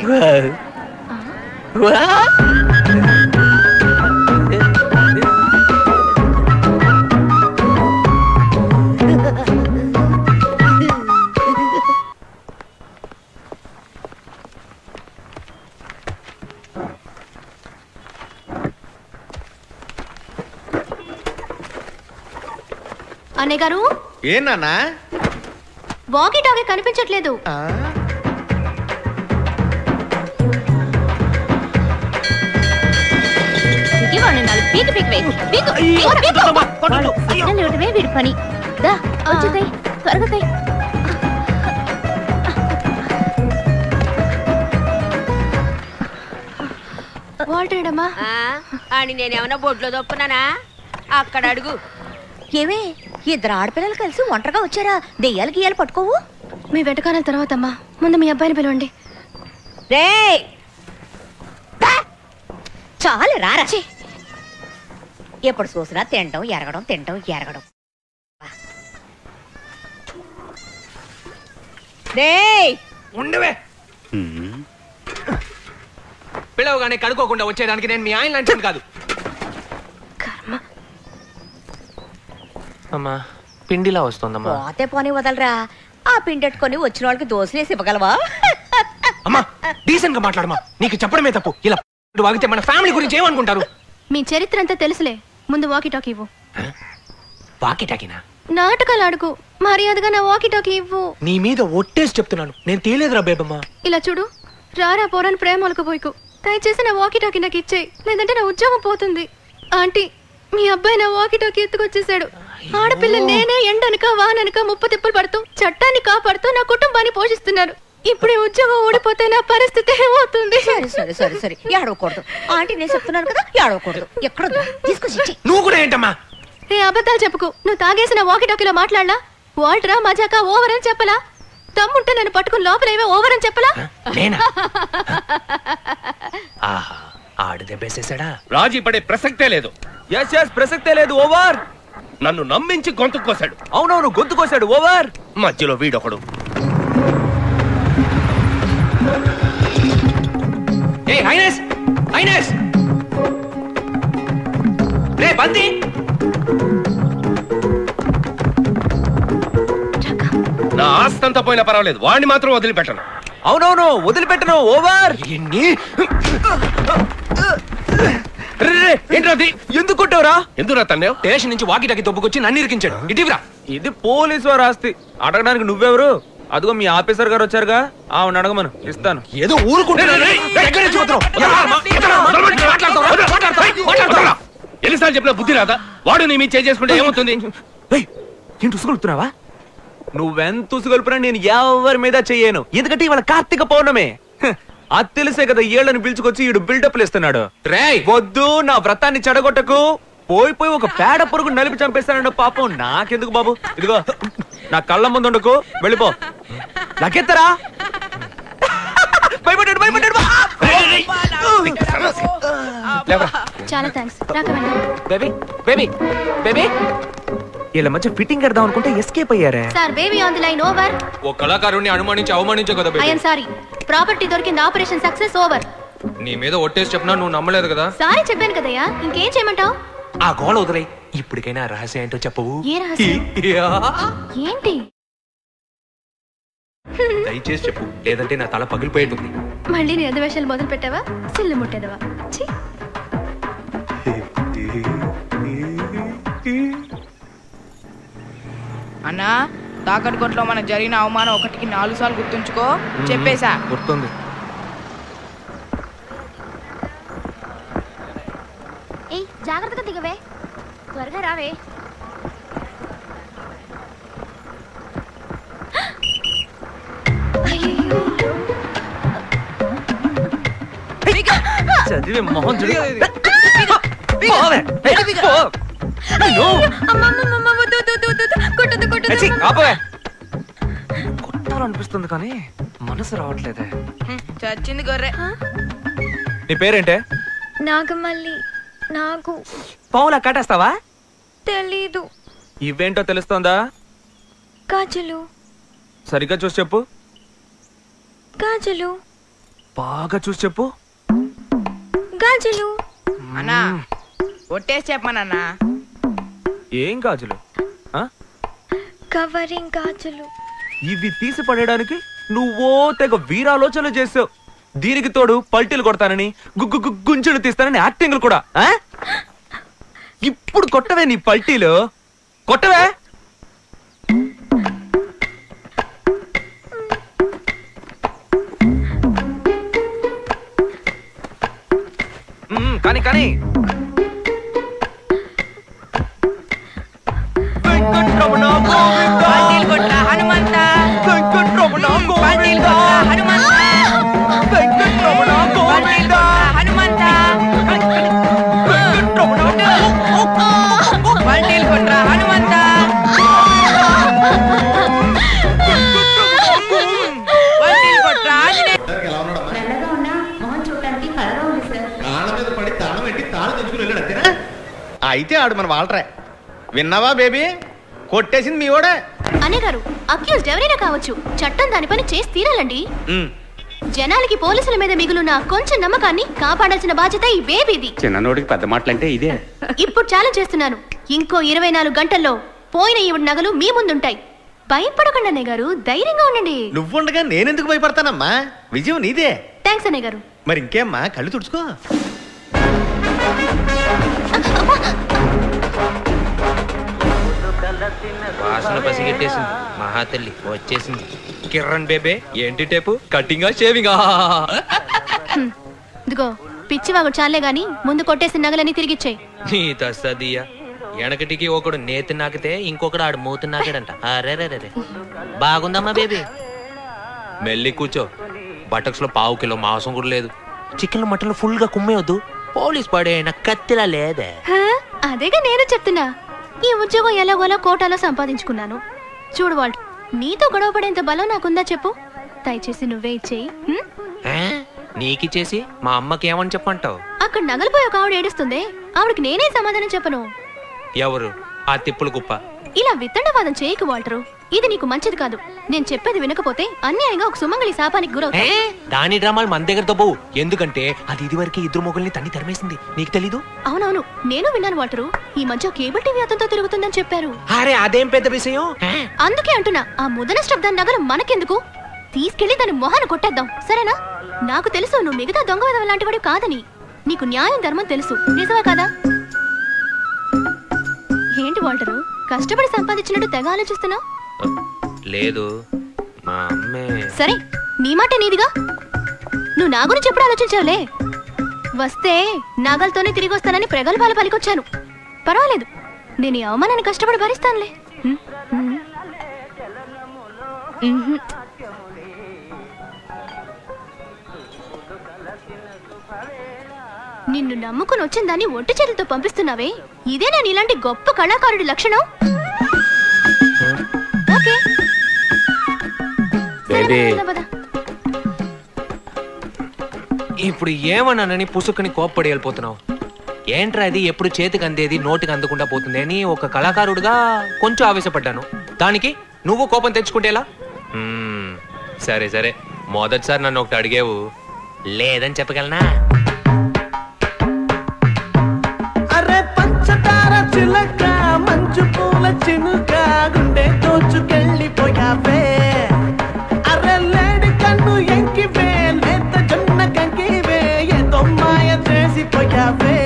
అన్నయ్య గారు, ఏనా వాకీ టాకీ కనిపించట్లేదు. వీడి పని త్వరగా వాల్టేడమ్మా అని నేనేమన్నా బొడ్లో దొప్పున్నానా? అక్కడ అడుగు. ఏమే ఇద్దరు ఆడపిల్లలు కలిసి ఒంటరిగా వచ్చారా? దెయ్యాలు గీయాలు పట్టుకోవు. మీ వెటకారాల తర్వాత అమ్మా, ముందు మీ అబ్బాయిని పిలవండి. రే చాలు రారా. ఎప్పుడు చూసినా తినడం ఎరగడం తినడం ఎరగడం. రే ఉండవే. పిలవగానే కడుక్కోకుండా వచ్చేదానికి నేను మీ ఆయన లంచం కాదు. అమ్మా పిండిలా వస్తుందమ్మా. పోతే పోనీ వదలరా. ఆ పిండెట్టుకొని వచ్చిన వాళ్ళకి దోశలేసి ఇవ్వగలవా? అమ్మా డీసెంట్ గా మాట్లాడమా. నీకు చెప్పడమే తప్పు. ఇలా వాగితే మన ఫ్యామిలీ గురించి ఏమనుకుంటారు? మీ చరిత్ర అంతా తెలుసులే, ముందు వాకీ టాకీ ఇవ్వు. వాకీ టాకీనా? నాటకాలు ఆడుకు, మర్యాదగా నా వాకీ టాకీ ఇవ్వు. నీ మీద ఒట్టేసి చెప్తున్నాను, నేను తేలేదురా బేబమ్మా. ఇలా చూడు, రారా పోరాని ప్రేమలకు పోయికు. దయచేసి నా వాకీ టాకీ నాకు ఇచ్చేయి, లేదంటే నా ఉద్యోగం పోతుంది. ఆంటీ, మీ అబ్బాయి నా వాకీ టాకీ ఎత్తుకొచ్చేసాడు. ఆడపిల్ల నేనే ఎండనక వాననక ముప్పు తిప్పులు పడుతూ చట్టాన్ని కాపాడుతూ నా కుటుంబాన్ని పోషిస్తున్నాను. ఇప్పుడు ఈ ఉద్యోగం ఊడిపోతే నా పరిస్థితి ఏమవుతుంది? సరే సరే సరే సరే ఏడవకూడదు ఆంటీ, నేను చెప్తున్నాను కదా ఏడవకూడదు. ఎక్కడ తీసుకొచ్చి నువ్వు కూడా ఏంటమ్మా? ఏ అబద్ధాలు చెప్పుకు. నువ్వు తాగేసిన వాకీ టాకీలో మాట్లాడలా? వాల్ట్రా మజాకా ఓవర్ అని చెప్పలా? తమ్ముంటే నన్ను పట్టుకుని లోపల ఏవో ఓవర్ అని చెప్పలా? ఆడు దెబ్బేసేసాడా? రాజీ పడే ప్రసక్తే లేదు. ప్రసక్తే లేదు. ఓవర్. నన్ను నమ్మించి గొంతు కోసాడు. అవునవును, గొంతు కోసాడు. ఓవర్. మధ్యలో వీడొకడు. ఏ హైనెస్, హైనెస్ రే బంతి. నా ఆస్తంతా పోయినా పర్వాలేదు, వాడిని మాత్రం వదిలిపెట్టను. అవునవును, వదిలిపెట్టను. ఓవర్. ఏంటది? ఎందుకు కొట్టావురా? ఎందుకురా తన్నేవ్? స్టేషన్ నుంచి వాకి టాకి తొప్పుకొచ్చి నన్ను ఇరికించాడు. ఇటీవరా ఇది పోలీసు వారు ఆస్తి. అడగడానికి నువ్వెవరు? అదిగో మీ ఆఫీసర్ గారు వచ్చారుగా, ఆవిడ అడగమను, ఇస్తాను. ఏదో ఎన్నిసార్లు చెప్పినా బుద్ధి రాదా? వాడు నీ మీద చేసుకుంటే ఏమవుతుంది? ఏంటి ఉసుగొలుపుతున్నావా? నువ్వెంత ఉసుగొలుపునా నేను ఎవరి మీద చెయ్యను. ఎందుకంటే ఇవాళ కార్తీక పౌర్ణమి. అది తెలిసే కదా ఏళ్ళని పిలుచుకొచ్చి ఈడు బిల్డప్లు ఇస్తున్నాడు. వద్దు, నా వ్రతాన్ని చెడగొట్టకు. పోయి పోయి ఒక పేడ పురుగు నలిపి చంపేస్తానండి. పాపం నాకెందుకు బాబు? ఇదిగో నా కళ్ళ ముందు ఉండకు, వెళ్ళిపో. లకెత్తరా. భయపడ్డాడు, భయపడ్డాడు. చాలా థాంక్స్. Baby baby baby. వీళ్ళ మధ్య ఫిట్టింగ్ కడదాం అనుకుంటే ఎస్కేప్ అయ్యారే. Sir, baby on the line. Over. ఓ కళాకారుణ్ణి అనుమానించి అవమానించే కదా ఐ యామ్ సారీ. ప్రాపర్టీ దొరికింది. Operation success. ఓవర్. నీ మీద ఒట్టేసి చెప్పినా నువ్వు నమ్మలేదు కదా. సారీ చెప్పాను కదయ్యా, ఇంకేం చేయమంటావు? ఆ గోళ వదిలే. ఇప్పటికైనా రహస్యం ఏంటో చెప్పవు. ఏ రహస్యం? ఏంటి? దయచేసి చెప్పు, లేదంటే నా తల పగిలిపోయేటుంది. మళ్ళీ నీ అధివేశాలు మొదలు పెట్టావా? సిల్లు ముట్టేదవా? అన్నా, తాకట్టు కొట్లో మనకు జరిగిన అవమానం 1కి 4 సార్లు గుర్తుంచుకో. చెప్పేశా. గుర్తుంది. ఏయ్, జాగ్రత్తగా దిగవే, త్వరగా రావే. చదివే మొహం చూడు. కొట్టాలనిపిస్తుంది కానీ మనసు రావట్లేదే. చచ్చింది గొర్రె. నీ పేరేంటే? నాగమల్లి. నాకు పావులా కాటేస్తావా? తెలీదు. ఇవేంటో తెలుస్తోందా? గాజులు. సరిగ్గా చూసి చెప్పు. గాజులు. బాగా చూసి చెప్పు. గాజులు. అన్నా, ఒట్టేసి చెప్పమన్నా. ఏం గాజులు? కవరింగ్ గాజులు. ఇవి తీసి పడేయడానికి నువ్వో తెగ వీరాలోచనలు చేసావు. దీనికి తోడు పల్టీలు కొడతానని, గుంజులు తీస్తానని యాక్టింగ్లు కూడా. ఇప్పుడు కొట్టవే నీ పల్టీలు, కొట్టవే. కానీ కానీ వెంకటరమణ కొట్ల హనుమంత. వెంకటరమణ హనుమంత. వెంకటరమణ హనుమంత. వెంకటరమణ పల్టీలు కొట్ల హనుమంత. అయితే ఆడు మన వాల్టరే. విన్నావా బేబీ, కొట్టేసింది మీ ఓడే. అనే గారు, అక్యూజ్డ్ ఎవరైనా కావచ్చు, చట్టం దాని పని చేసి తీరాలండి. జనాలకి పోలీసుల మీద మిగులున్న కొంచెం నమ్మకాన్ని కాపాడాల్సిన బాధ్యత ఈ బేబీది. చిన్నోడికి పెద్ద మాటలంటే ఇదే. ఇప్పుడు ఛాలెంజ్ చేస్తున్నాను, ఇంకో 24 గంటల్లో పోయిన ఈవిడ నగలు మీ ముందుంటాయి. భయపడకండి అన్నయ్య గారు, ధైర్యంగా ఉండండి. నువ్వుండగా నేనెందుకు భయపడతానమ్మా, విజయం నీదే. థ్యాంక్స్ అన్నయ్య గారు. మరి ఇంకేమ్మా, కళ్ళు తుడుచుకో. వాసన పసిగట్టేసింది, మహాతల్లి వచ్చేసింది. కిరణ్ బేబే, ఏంటి టేపు, కటింగా షేవింగా? ఇదిగో పిచ్చివాగుడు చాలే గాని ముందు కొట్టేసిన నగలని తిరిగిచ్చేయి. నీ తస్సదియ్యా, వెనకటికి ఒకడు నేతి నాకితే ఇంకొకడు ఆడు మూతి నాకాడంట. అరే బాగుందమ్మా బేబీ. మెల్లి కూర్చో. బటక్స్ లో పావు కిలో మాంసం కూడా లేదు. చికెన్ మటన్ ఫుల్ గా కుమ్మేయొద్దు, పోలీస్ పడేయన కత్తిలా లేదే. అదేగా నేను చెప్తున్నా, ఈ ఉద్యోగం ఎలాగోలా కోటాలో సంపాదించుకున్నాను. చూడు వాల్ట్, నీతో గొడవ పడేంత బలం నాకుందా చెప్పు. దయచేసి నువ్వే ఇచ్చేయి. నీకిచ్చేసి మా అమ్మకి ఏమని చెప్పంటావు? అక్కడ నగలిపోయి ఒక ఆవిడ ఏడుస్తుంది, ఆవిడకి నేనే సమాధానం చెప్పను. ఎవరు? ఆ తిప్పుల కుప్ప. ఇలా వితండవాదం చేయకు వాల్టరు, ఇది నీకు మంచిది కాదు. నేను చెప్పేది వినకపోతే అన్యాయంగా ఒక సుమంగళి శాపానికి గురవుతా. దాని డ్రామాలు మన దగ్గరతో పోవు, ఎందుకంటే అది ఇదివరకు ఇద్దరు మొగుల్ని తన్ని తరిమేసింది, నీకు తెలీదు? అవునవును, నేను విన్నాను వాల్టరు, ఈ మధ్య కేబుల్ టీవీ అతనితో తిరుగుతుందని చెప్పారు. అరే అదేం పెద్ద విషయం. అందుకే అంటున్నా, ఆ ముదనష్టం దాని నగలు మనకెందుకు, తీసుకెళ్లి దాని మొహాన్ని కొట్టేద్దాం, సరేనా? నాకు తెలుసు నువ్వు మిగతా దొంగ విధవ లాంటి వాడు కాదని. నీకు న్యాయం ధర్మం తెలుసు, నిజమే కదా? ఏంటి వాల్టరు, కష్టపడి సంపాదించినట్టు తెగ ఆలోచిస్తున్నావు? లేదు, మా అమ్మే. సరే, నీ మాట నీదిగా. నువ్వు నా గురించి ఎప్పుడు ఆలోచించావులే. వస్తే నాగలతోనే తిరిగి వస్తానని ప్రగల్భాలు పలికొచ్చాను. పర్వాలేదు, నేను ఈ అవమానాన్ని కష్టపడి భరిస్తానులే. నిన్ను నమ్ముకుని వచ్చిన దాన్ని ఒంటి చేతులతో పంపిస్తున్నావే, ఇదే నేను ఇలాంటి గొప్ప కళాకారుడి లక్షణం. ఓకే, ఇప్పుడు ఏమన్నానని పుసుకుని కోప్పడి వెళ్ళిపోతున్నావు? ఏంట్రా ఇది, ఎప్పుడు చేతికి అందేది నోటికి అందకుండా పోతుంది అని ఒక కళాకారుడిగా కొంచెం ఆవేశపడ్డాను. దానికి నువ్వు కోపం తెచ్చుకుంటేలా? సరే సరే, మొదటిసారి నన్ను ఒకటి అడిగావు, లేదని చెప్పగలనా? అరే పంచదార చిలక, మంచు పూల చినుక, గుండె దోచుకెళ్ళిపోయావే. అరే లేడి కన్ను ఎంకివే, లేత జొన్న కంకివే, ఏదో మాయ చేసిపోయావే.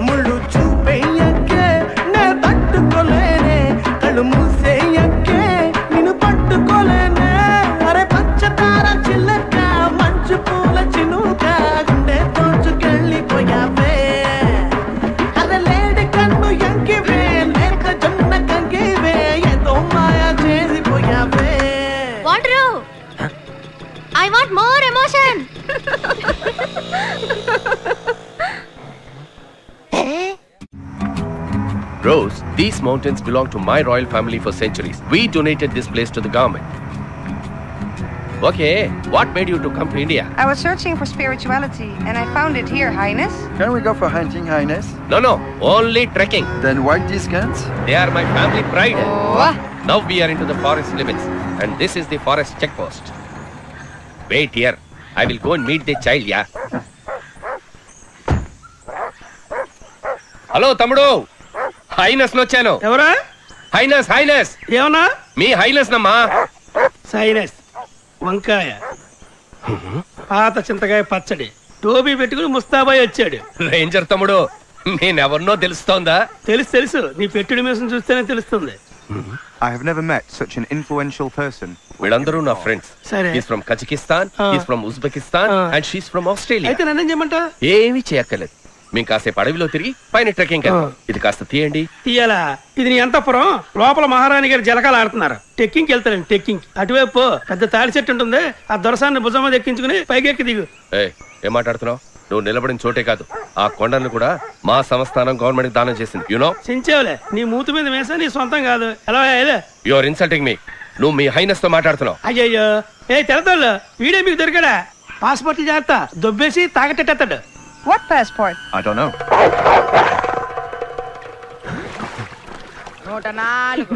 ముళ్ళు చూపేయకే నే తట్టుకోలేనే, కళ్ళు మూసేయకే నిన్ను పట్టుకోలేనే. అరే పంచదార చిలక, మంచు పూల చినుక, గుండె దోచుకెళ్ళిపోయావే. అరే లేడి కన్ను ఎంకివే, లేత జొన్న కంకివే, ఏదో మాయ చేసిపోయావే. Walter, I want more emotion. Rose, these mountains belong to my royal family for centuries. We donated this place to the government. Okay, what made you to come to India? I was searching for spirituality and I found it here, Highness. Can we go for hunting, Highness? No, only trekking. Then why these guns? They are my family pride. Oh. Now we are into the forest limits and this is the forest checkpost. Wait here, I will go and meet the child, yeah? Hello, Tamudu. Highness వచ్చాను. ఎవరా? Highness. Highness ఏమన్నా? మీ highness నమ్మా. Sinus వంకాయ, పాత చింతకాయ పచ్చడి, Toby పెట్టుకుని ముస్తాబాయ్ వచ్చాడు. రేంజర్ తమ్ముడు, నేనెవరినో తెలుస్తోందా? తెలుసు, నీ పెట్టుడి మీసం చూస్తేనే తెలుస్తుంది. I have never met such an influential person. వీళ్ళందరూ నా ఫ్రెండ్స్. సరే. He's from Kazakhstan, he's from Uzbekistan and she's from Australia. అయితే నన్నేం చేయమంటా? ఏమీ చేయక్కర్లేదు, మేము కాసేపు అడవిలో తిరిగి పైన ట్రెక్కింగ్ వెళ్తాం. ఇది కాస్త తీయండి. తీయాలా? ఇది నీ అంతఃపురం, లోపల మహారాణి గారు జలకాలు ఆడుతున్నారు. టెక్కింగ్ వెళ్తారండి, టెక్కింగ్. అటువైపు పెద్ద తాడి చెట్టు ఉంటుంది, ఆ దొరసాన్ని భుజం మీద ఎక్కించుకుని పైకెక్కి దిగు. ఏం మాట్లాడుతున్నావు? నువ్వు నిలబడిన చోటే కాదు, ఆ కొండను కూడా మా సంస్థానం గవర్నమెంట్ దానం చేసింది. యునో చించేవులే, నీ మూతి మీద వేసా నీ సొంతం కాదు. ఎలా? You are insulting me. నువ్వు మీ హైనస్ తో మాట్లాడుతున్నావు. అయ్యయ్యో, తెరదోళ్ళు వీడే మీకు దొరికాడా? పాస్పోర్ట్లు జాగ్రత్త, దొబ్బేసి తాగట్టేస్తాడు. What passport? I don't know.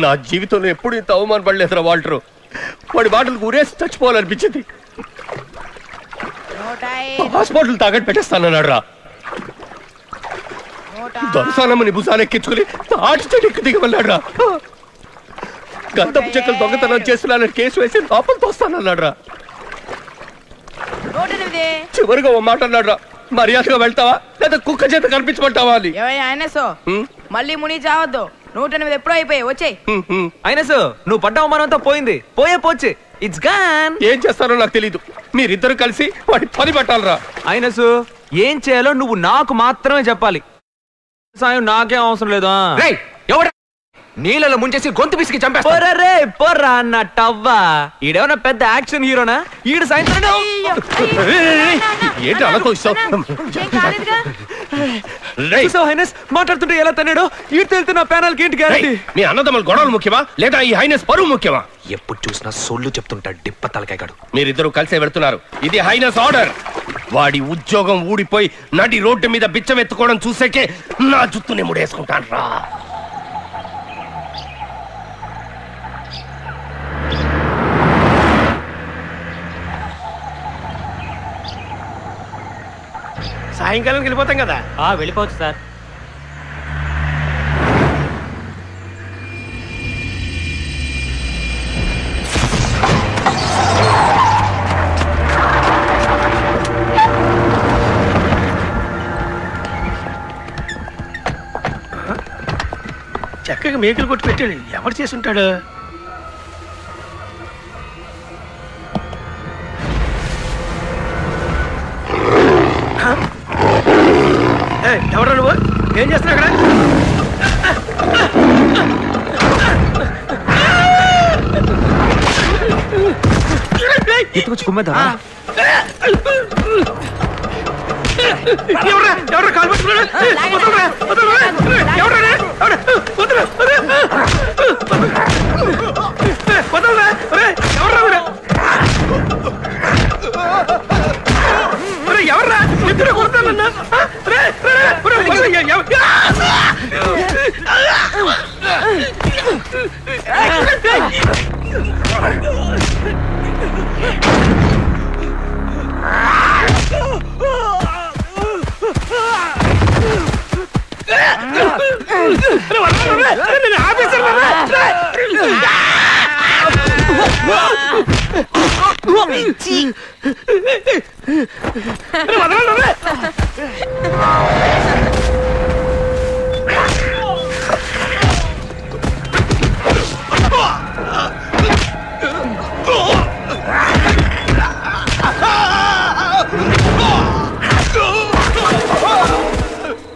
నా జీవితంలో ఎప్పుడు ఇంత అవమానపడలేదురా వాల్టరు. వాడి మాటలకు ఊరేసి చచ్చిపోవాలనిపించింది. హాస్పిటల్ తాగట్టు పెట్టేస్తానన్నాడు రా. దొరసానమ్మని భుజానెక్కించుకుని తాటి చెట్టుకు దిగమన్నాడు రా. గంధపు చెక్కలు దొంగతనం చేస్తున్నానని కేసు వేసి లోపల తోస్తానన్నాడు రా. చివరిగా ఓ మాట అన్నాడు రా, మర్యాదగా వెళ్తావా లేదా కుక్క చేత కనిపించమంటావా అని. మళ్ళీ ముని చావద్దు. 108 ఎప్పుడో అయిపోయాయి. వచ్చేయ్. అయినసు నువ్వు పడ్డ అవమానంతో పోయింది. పోతే ఇట్స్ గాన్. ఏం చేస్తారో నాకు తెలీదు. మీరిద్దరు కలిసి వాడి పని పట్టాలరా. అయినసు ఏం చేయాలో నువ్వు నాకు మాత్రమే చెప్పాలి. సాయం నాకేం అవసరం లేదా? నీళ్ళలో ముంచేసి గొంతు పిసికి చంపేస్తా. పోర్రా అన్నట్టవ్వా. ఈడేమన్నా పెద్ద యాక్షన్ హీరోనా? ఈడు సాయంత్రం ఏంటి అలా తోస్తావు? మాట్లాడుతుంటే ఎలా తన్నాడో ఈడు తెలితే నా ప్యానల్ కి ఏంటి గ్యారెంటీ? మీ అన్నదమ్ముల గొడవలు ముఖ్యమా లేదా ఈ హైనస్ పరువు ముఖ్యమా? ఎప్పుడు చూసినా సొల్లు చెప్తుంటా డిప్ప తలకాయగాడు. మీరిద్దరు కలిసే వెళ్తున్నారు. ఇది హైనస్ ఆర్డర్. వాడి ఉద్యోగం ఊడిపోయి నడి రోడ్డు మీద బిచ్చం ఎత్తుకోవడం చూసేకే నా జుత్తుని ముడేసుకుంటాను రా. సాయంకాలం వెళ్ళిపోతాం కదా. వెళ్ళిపోవచ్చు సార్. చక్కగా మేకలు కొట్టి పెట్టాడు. ఎవరు చేసి ఉంటాడు? ఎవరు నువ్వు? ఏం చేస్తున్నావు అక్కడ? ఎత్తుకొచ్చి కుమ్మేద్దా? ఎవరు కాలు పట్టుకున్నాడు? ఎవర్రా ఇద్దరు కొడతానన్నా?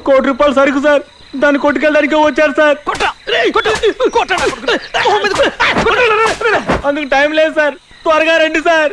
₹1 సరుకు సార్. దాన్ని కొట్టుకెళ్ళడానికి వచ్చారు సార్. అందుకు టైం లేదు సార్. త్వరగా రండి సార్.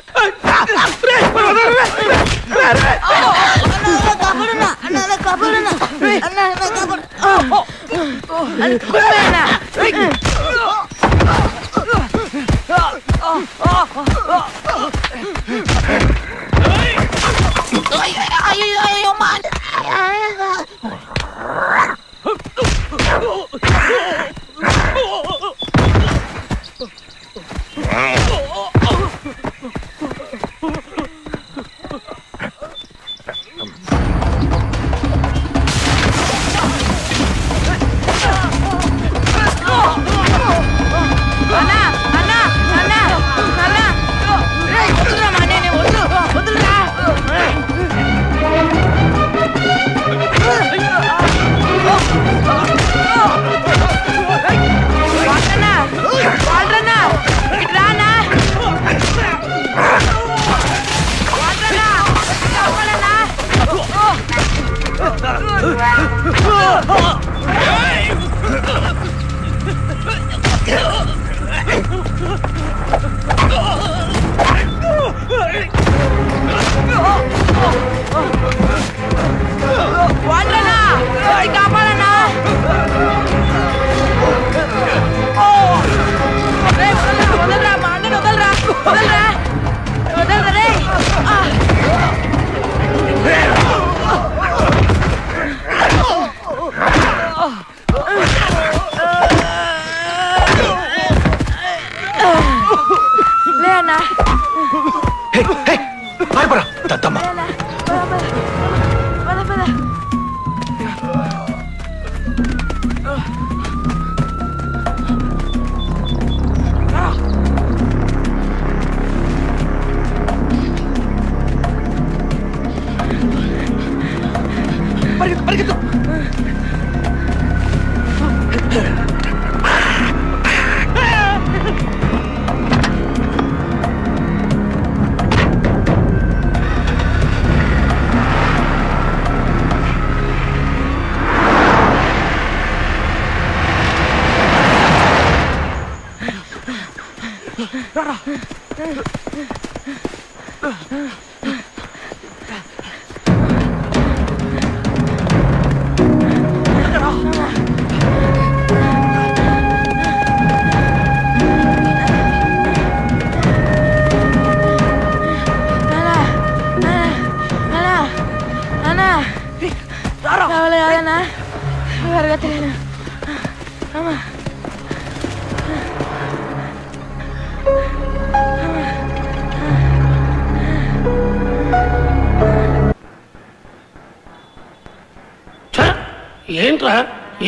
ఏంట్రా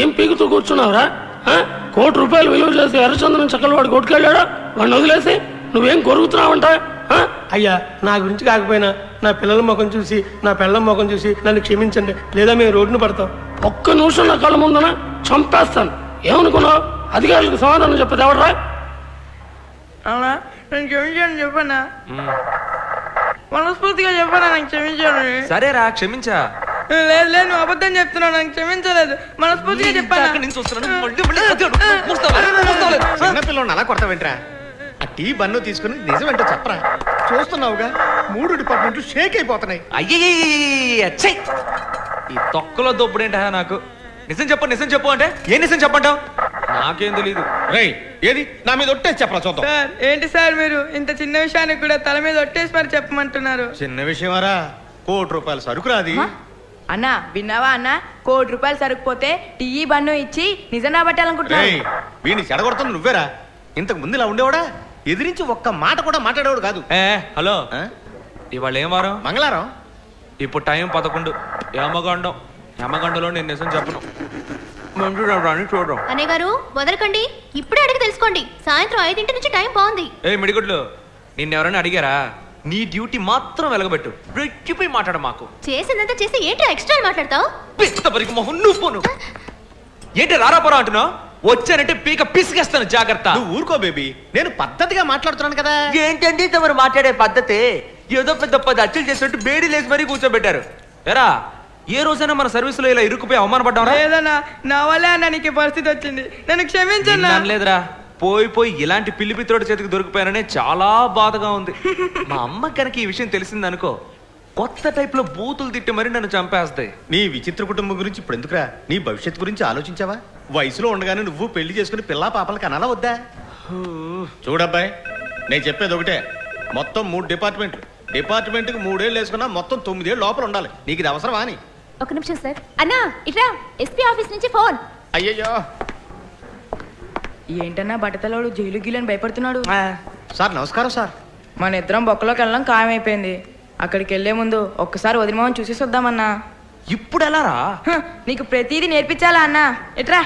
ఏం పీకుతూ కూర్చున్నావురా? 1 కోటి రూపాయలు విలువ చేసి ఎర్రచందనం చక్కలు వాడు కొట్టుకెళ్ళాడా? వాడిని వదిలేసి నువ్వేం కొరుగుతున్నావంట? అయ్యా, నా గురించి కాకపోయినా నా పిల్లల ముఖం చూసి, నా పిల్లల ముఖం చూసి నన్ను క్షమించండి, లేదా మేము రోడ్డును పడతాం. ఒక్క నిమిషం నా కళ్ళ ముందున చంపేస్తాను. ఏమనుకున్నావు? అధికారులకు సమాధానం చెప్పదు ఎవడరా? అవునా, నేను క్షమించాను చెప్పన్నా. మనస్ఫూర్తిగా చెప్పనా నాకు క్షమించాను. సరేరా, క్షమించా. లేదు లేదు, నువ్వు అబద్ధం చెప్తున్నావు, నాకు క్షమించలేదు. మనస్ఫూర్తిగా చెప్పాను. చిన్నపిల్లని అలా కొడతావేంట్రా? ఆ టీ బన్ను తీసుకుని నిజమేంటో చెప్పరా? చూస్తున్నావుగా 3 డిపార్ట్మెంట్లు షేక్ అయిపోతున్నాయి. అయ్యే, ఈ తొక్కలో దొప్పుడేంట నాకు. నిజం చెప్పు, నిజం చెప్పు అంటే ఏ నిజం చెప్పంటావు? నాకేం తెలీదు. రేయ్, ఏది నా మీద ఒట్టేసి చెప్పరా చూద్దాం. సార్, ఏంటి సార్ మీరు ఇంత చిన్న విషయానికి కూడా తల మీద ఒట్టేసి మరి చెప్పమంటున్నారు? చిన్న విషయమారా? 1 కోటి రూపాయల సరుకురా అది. అన్నా విన్నావా అన్నా? 1 కోటి రూపాయలు సరుకుపోతే టీ బన్ను ఇచ్చి నిజం రాబట్టాలనుకుంటున్నావు. వీడిని చెడగొడుతుంది నువ్వేరా? ఇంతకు ముందు ఇలా ఉండేవాడా? ఎదిరించి ఒక్క మాట కూడా మాట్లాడేవాడు కాదు. హలో, ఇవాళ ఏం వారం? మంగళవారం. ఇప్పుడు టైం 11. యమగండలో నేను నిజం చెప్పను. చూడడం అన్నయ్య గారు వదలకండి, ఇప్పుడే అడిగి తెలుసుకోండి. సాయంత్రం 5 నుంచి టైం బాగుంది. మిడిగుడ్లు, నిన్నెవరైనా అడిగారా? నీ డ్యూటీ మాత్రం వెలగబెట్టు, రెచ్చిపోయి మాట్లాడ. మాకు చేసిందంతా చేసి ఏంటో ఎక్స్ట్రా మాట్లాడతావు? పిస్తపరికి మొహం నువ్వు పోను. ఏంటి రారాపురం అంటున్నావు? వచ్చానంటే పీక పిసిగేస్తాను, జాగ్రత్త. నువ్వు ఊరుకో బేబీ, నేను పద్ధతిగా మాట్లాడుతున్నాను కదా. ఏంటండి తమరు మాట్లాడే పద్ధతి? ఏదో పెద్ద 10 అచ్చులు చేసినట్టు బేడీ లేసి మరీ కూర్చోబెట్టారు. ఎరా, ఏ రోజైనా మన సర్వీసులో ఇలా ఇరుక్కుపోయి అవమానపడ్డావా? లేదన్నా, నా వల్లే అన్న నీకు పరిస్థితి వచ్చింది, నన్ను క్షమించన్నా. లేదురా, పోయి ఇలాంటి పిల్లి పిత్రోడి చేతికి దొరికిపోయాననే చాలా బాధగా ఉంది. మా అమ్మ కనుక ఈ విషయం తెలిసిందనుకో, కొత్త టైప్ లో బూతులు తిట్టి మరి నన్ను చంపేస్తాయి. నీ విచిత్ర కుటుంబం గురించి ఇప్పుడు ఎందుకురా? నీ భవిష్యత్తు గురించి ఆలోచించావా? వయసులో ఉండగానే నువ్వు పెళ్లి చేసుకుని పిల్లా పాపలు కనాలా వద్దా? చూడబ్బాయి, నేను చెప్పేది ఒకటే. మొత్తం 3 డిపార్ట్మెంట్లు. డిపార్ట్మెంట్కి 3 ఏళ్ళు వేసుకున్నా మొత్తం 9 ఏళ్ళు లోపల ఉండాలి. నీకు ఇది అవసరమా అని? ఒక నిమిషం సార్. అన్నా ఇట్రా, ఎస్పీ ఆఫీస్ నుంచి ఫోన్. అయ్యయ్యో, ఏంటన్నా బట్టతలోడు జైలు గీలని భయపడుతున్నాడు? సార్ నమస్కారం సార్. మన ఇద్దరం బొక్కలోకి వెళ్ళడం ఖాయమైపోయింది. అక్కడికి వెళ్లే ముందు ఒక్కసారి వదిన మొహం చూసేసి వద్దామన్నా. ఇప్పుడు ఎలా రా? నీకు ప్రతిదీ నేర్పించాలా అన్నా? ఎట్రా.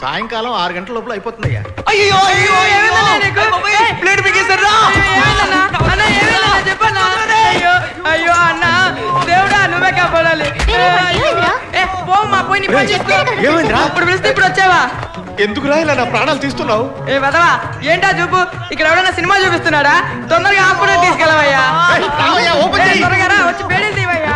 సాయంకాలం 6 గంటల లోపల అయిపోతుందయ్యా. అయ్యో అయ్యో అన్నా, దేవుడా నువ్వే కాపాడాలి. ఇప్పుడు పిలిస్తే ఇప్పుడు వచ్చావా? ఎందుకురా ఇలా నా ప్రాణాలు తీస్తున్నావు? ఏ వదవా, ఏంటా చూపు? ఇక్కడ ఎవడన్నా సినిమా చూపిస్తున్నాడా? తొందరగా హాస్పిటల్ తీసుకెళ్ళవయ్యా. త్వరగా రా, వచ్చి బేడీలు తీవయ్యా.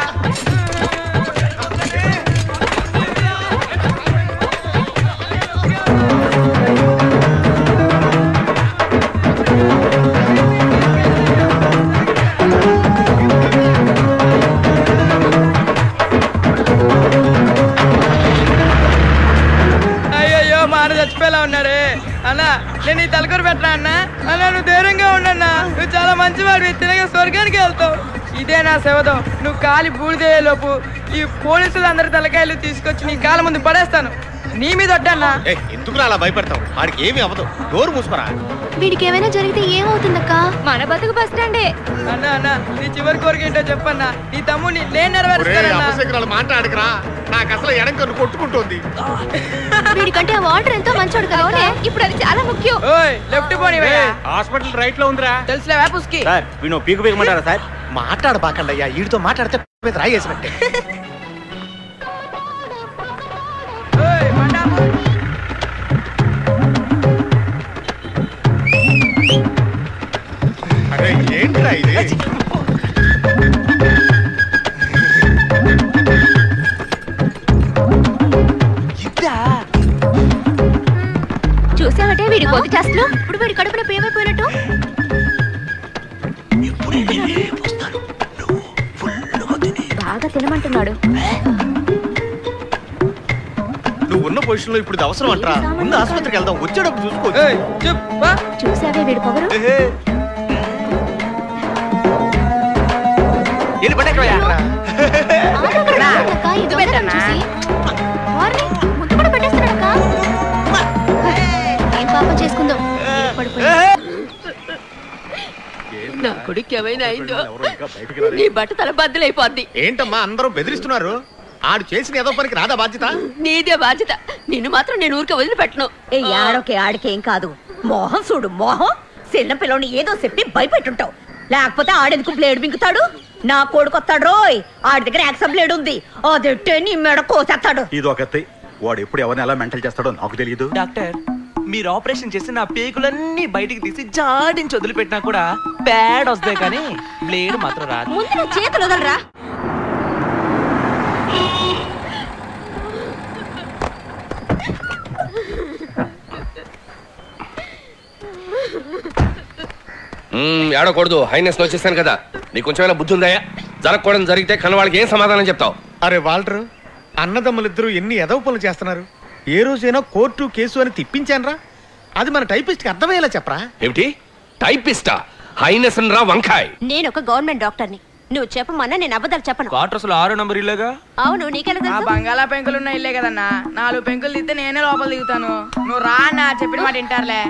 చచ్చిపోయేలా ఉన్నాడే అన్నా. నేను ఈ తలకూర పెట్టరా అన్నా? అన్నా నువ్వు ధైర్యంగా ఉండన్నా, నువ్వు చాలా మంచివాడివి, తినగా స్వర్గానికి వెళ్తావు. ఇదే నా శవదం. నువ్వు కాలి బూడిదే లోపు ఈ పోలీసులు అందరి తలకాయలు తీసుకొచ్చి నీ కాళ్ళ ముందు పడేస్తాను. నీ మీద వడ్డన్నా. ఎందుకు అలా భయపడతావు? వాడికి ఏమీ అవ్వదు, డోర్ మూసుకురా. వీడికి ఏమైనా జరిగితే ఏమవుతుందక్క? మన బతుకు బస్ స్టాండే. అన్నా అన్నా, నీ చివరి కోరిక ఏంటో చెప్పన్నా. నీ తమ్ముని నేను నెరవేరుస్తాను. మాట్లాడకరా, నాకు అసలు ఎడంకన్ను కొట్టుకుంటుంది. వీడికంటే ఆ వాటర్ ఎంతో మంచోడు కదా, ఇప్పుడు అది చాలా ముఖ్యం. లెఫ్ట్ పోనీ. హాస్పిటల్ రైట్ లో ఉందిరా. తెలుసులేవా పుస్కి? వీణు పీకు పీకమంటారా సార్? మాట్లాడబాకండి అయ్యా, వీడితో మాట్లాడితే రాయేసినట్టే. అరే ఏంట్రా ఇది? సోది చేస్తలో ఇప్పుడు వీడి కడుపున పేమైపోయినట్టు. బాగా తినమంటున్నాడు. నువ్వు ఉన్న పొజిషన్ లో ఇప్పుడు అవసరం అంటారా? ముందు ఆసుపత్రికి వెళ్దాం, వచ్చేటప్పుడు చూసుకో. చూసావే వీడి పొగరు. ఏం పాపం చేసుకుందాం. నా కొడుకు ఏమైనా అయిందో నీ బట్ట తల బద్దలైపోద్ది. ఏంటమ్మా అందరూ బెదిరిస్తున్నారు? ఆడు చేసిన ఏదో పనికి రాదా బాధ్యత? నీదే బాధ్యత. నిన్ను మాత్రం నేను ఊరికే వదిలిపెట్టను. ఏ ఆడోకే ఆడికేం కాదు. మోహం చూడు మోహం. చిన్న పిల్లని ఏదో చెప్పి భయపెట్టుంటావు. లేకపోతే ఆడెందుకు బ్లేడ్ మింగుతాడు? నా కొడుకొస్తాడు రోయ్. ఆడి దగ్గర యాక్సమ్ బ్లేడ్ ఉంది. అదెట్టే నీ మెడ కోసేస్తాడు. ఇదొకతి. వాడు ఎప్పుడు ఎవరిని ఎలా మెంటల్ చేస్తాడో నాకు తెలియదు. డాక్టర్, మీరు ఆపరేషన్ చేసి నా పేకులన్నీ బయటికి తీసి జాడించి వదిలిపెట్టినా కూడా బ్యాడ్ వస్తాయి, కానీ బ్లేడ్ మాత్రం రాదు. ముందు చేతులు వదలరా. ఏడకూడదు. హైనెస్ వచ్చేసాను కదా, నీకు కొంచెమైనా బుద్ధి ఉందాయా? జరగకూడదు జరిగితే కన్నవాళ్ళకి ఏం సమాధానం చెప్తావు? అరే వాల్టర్, అన్నదమ్ములిద్దరూ ఎన్ని ఎదవ పనులు చేస్తున్నారు. ఏ రోజైనా కోర్టు కేసు అని తిప్పించానరా? అది మన టైపిస్ట్ కి అర్థమయ్యేలా చెప్పరా. ఏమిటి టైపిస్టా? హైనెస్ రా వంకాయ్. నేను ఒక గవర్నమెంట్ డాక్టర్ని. నువ్వు చెప్పమన్నా నేను అబద్ధాలు చెప్పను. క్వార్టర్స్ లో 6 నంబర్ ఇల్లేగా? అవును, నీకెలా తెలుసు? బంగాళా పెంకులున్న ఇల్లే కదన్నా. 4 పెంకులు తీస్తే నేనే లోపల దిగుతాను. నువ్వు రా అన్న, చెప్పిన మాట వింటారులే.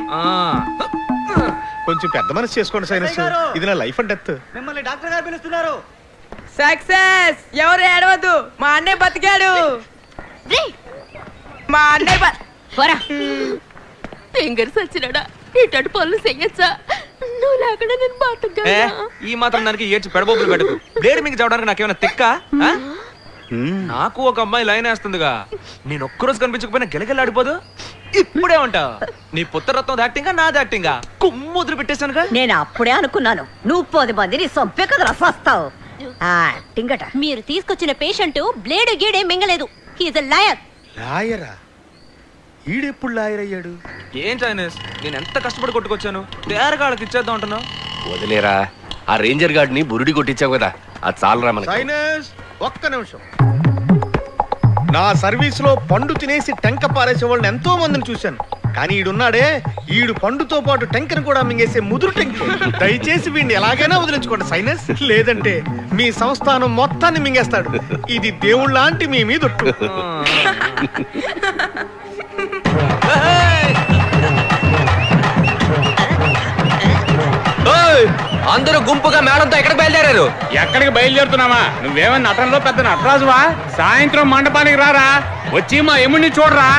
కొంచెం పెద్ద మనసు చేసుకోండి సైనస్. ఇది నా లైఫ్ అండ్ డెత్. మిమ్మల్ని డాక్టర్ గారు పిలుస్తున్నారు. సక్సెస్. ఎవరు ఏడవద్దు, మా అన్నయ్య బతికాడు. మా అన్నయ్య ఫింగర్స్ వచ్చినాడా? ఇటు పనులు చెయ్యొచ్చా? నువ్వు లేకుండా నేను బతకగలనా? ఈ మాత్రం దానికి ఏడ్చి పెడబోబులు పెట్టకు. బ్లేడ్ మీకు చదవడానికి నాకేమైనా తిక్క? నాకు ఒక అమ్మాయి లైన్ వేస్తుందిగా. నేను ఒక్కరోజు కనిపించకపోయినా గెలగెలాడిపోదు. ఇప్పుడే ఉంటావు. నీ పుత్రరత్నం యాక్టింగా, నాది యాక్టింగా? కుమ్ముద్రు పెట్టేశానుగా. నేను అప్పుడే అనుకున్నాను నువ్వు 10 మందిని సొంపే కదా రసొస్తావు. మీరు తీసుకొచ్చిన పేషెంట్ బ్లేడ్ గీడే మింగలేదు. He's a lawyer. లాయరా? ఈడెప్పుడు లాయర్ అయ్యాడు? ఏం చైనస్, నేను ఎంత కష్టపడి కొట్టుకొచ్చాను. తేరగాళ్ళకి ఇచ్చేద్దాం అంటున్నావు. వదిలేరా, ఆ రేంజర్ గార్డ్ ని బురుడి కొట్టించావు కదా, అది చాలరా మనకి. సైనస్ ఒక్క నిమిషం. నా సర్వీస్ లో పండు తినేసి టెంక పారేసే వాళ్ళని ఎంతో మందిని చూశాను. కానీ ఈడున్నాడే, ఈడు పండుతో పాటు టెంకను కూడా మింగేసే ముదురు టెంక. దయచేసి వీడిని ఎలాగైనా వదిలించుకోండి సైనస్, లేదంటే మీ సంస్థానం మొత్తాన్ని మింగేస్తాడు. ఇది దేవుళ్ళ లాంటి మీ మీద. అందరూ గుంపుగా మేడంతో ఎక్కడికి బయలుదేరారు? ఎక్కడికి బయలుదేరుతున్నావా? నువ్వేమన్నా నటనలో పెద్ద నటరాజువా? సాయంత్రం మండపానికి రారా, వచ్చి మా ఎముడిని చూడరా.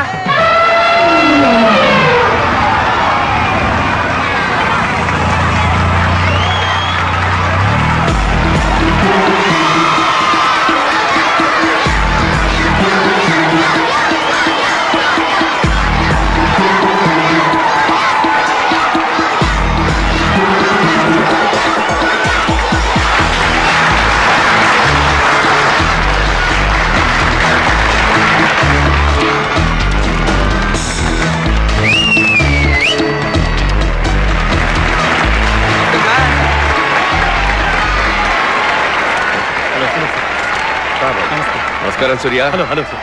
నమస్కారం సూర్య. Hello hello sir.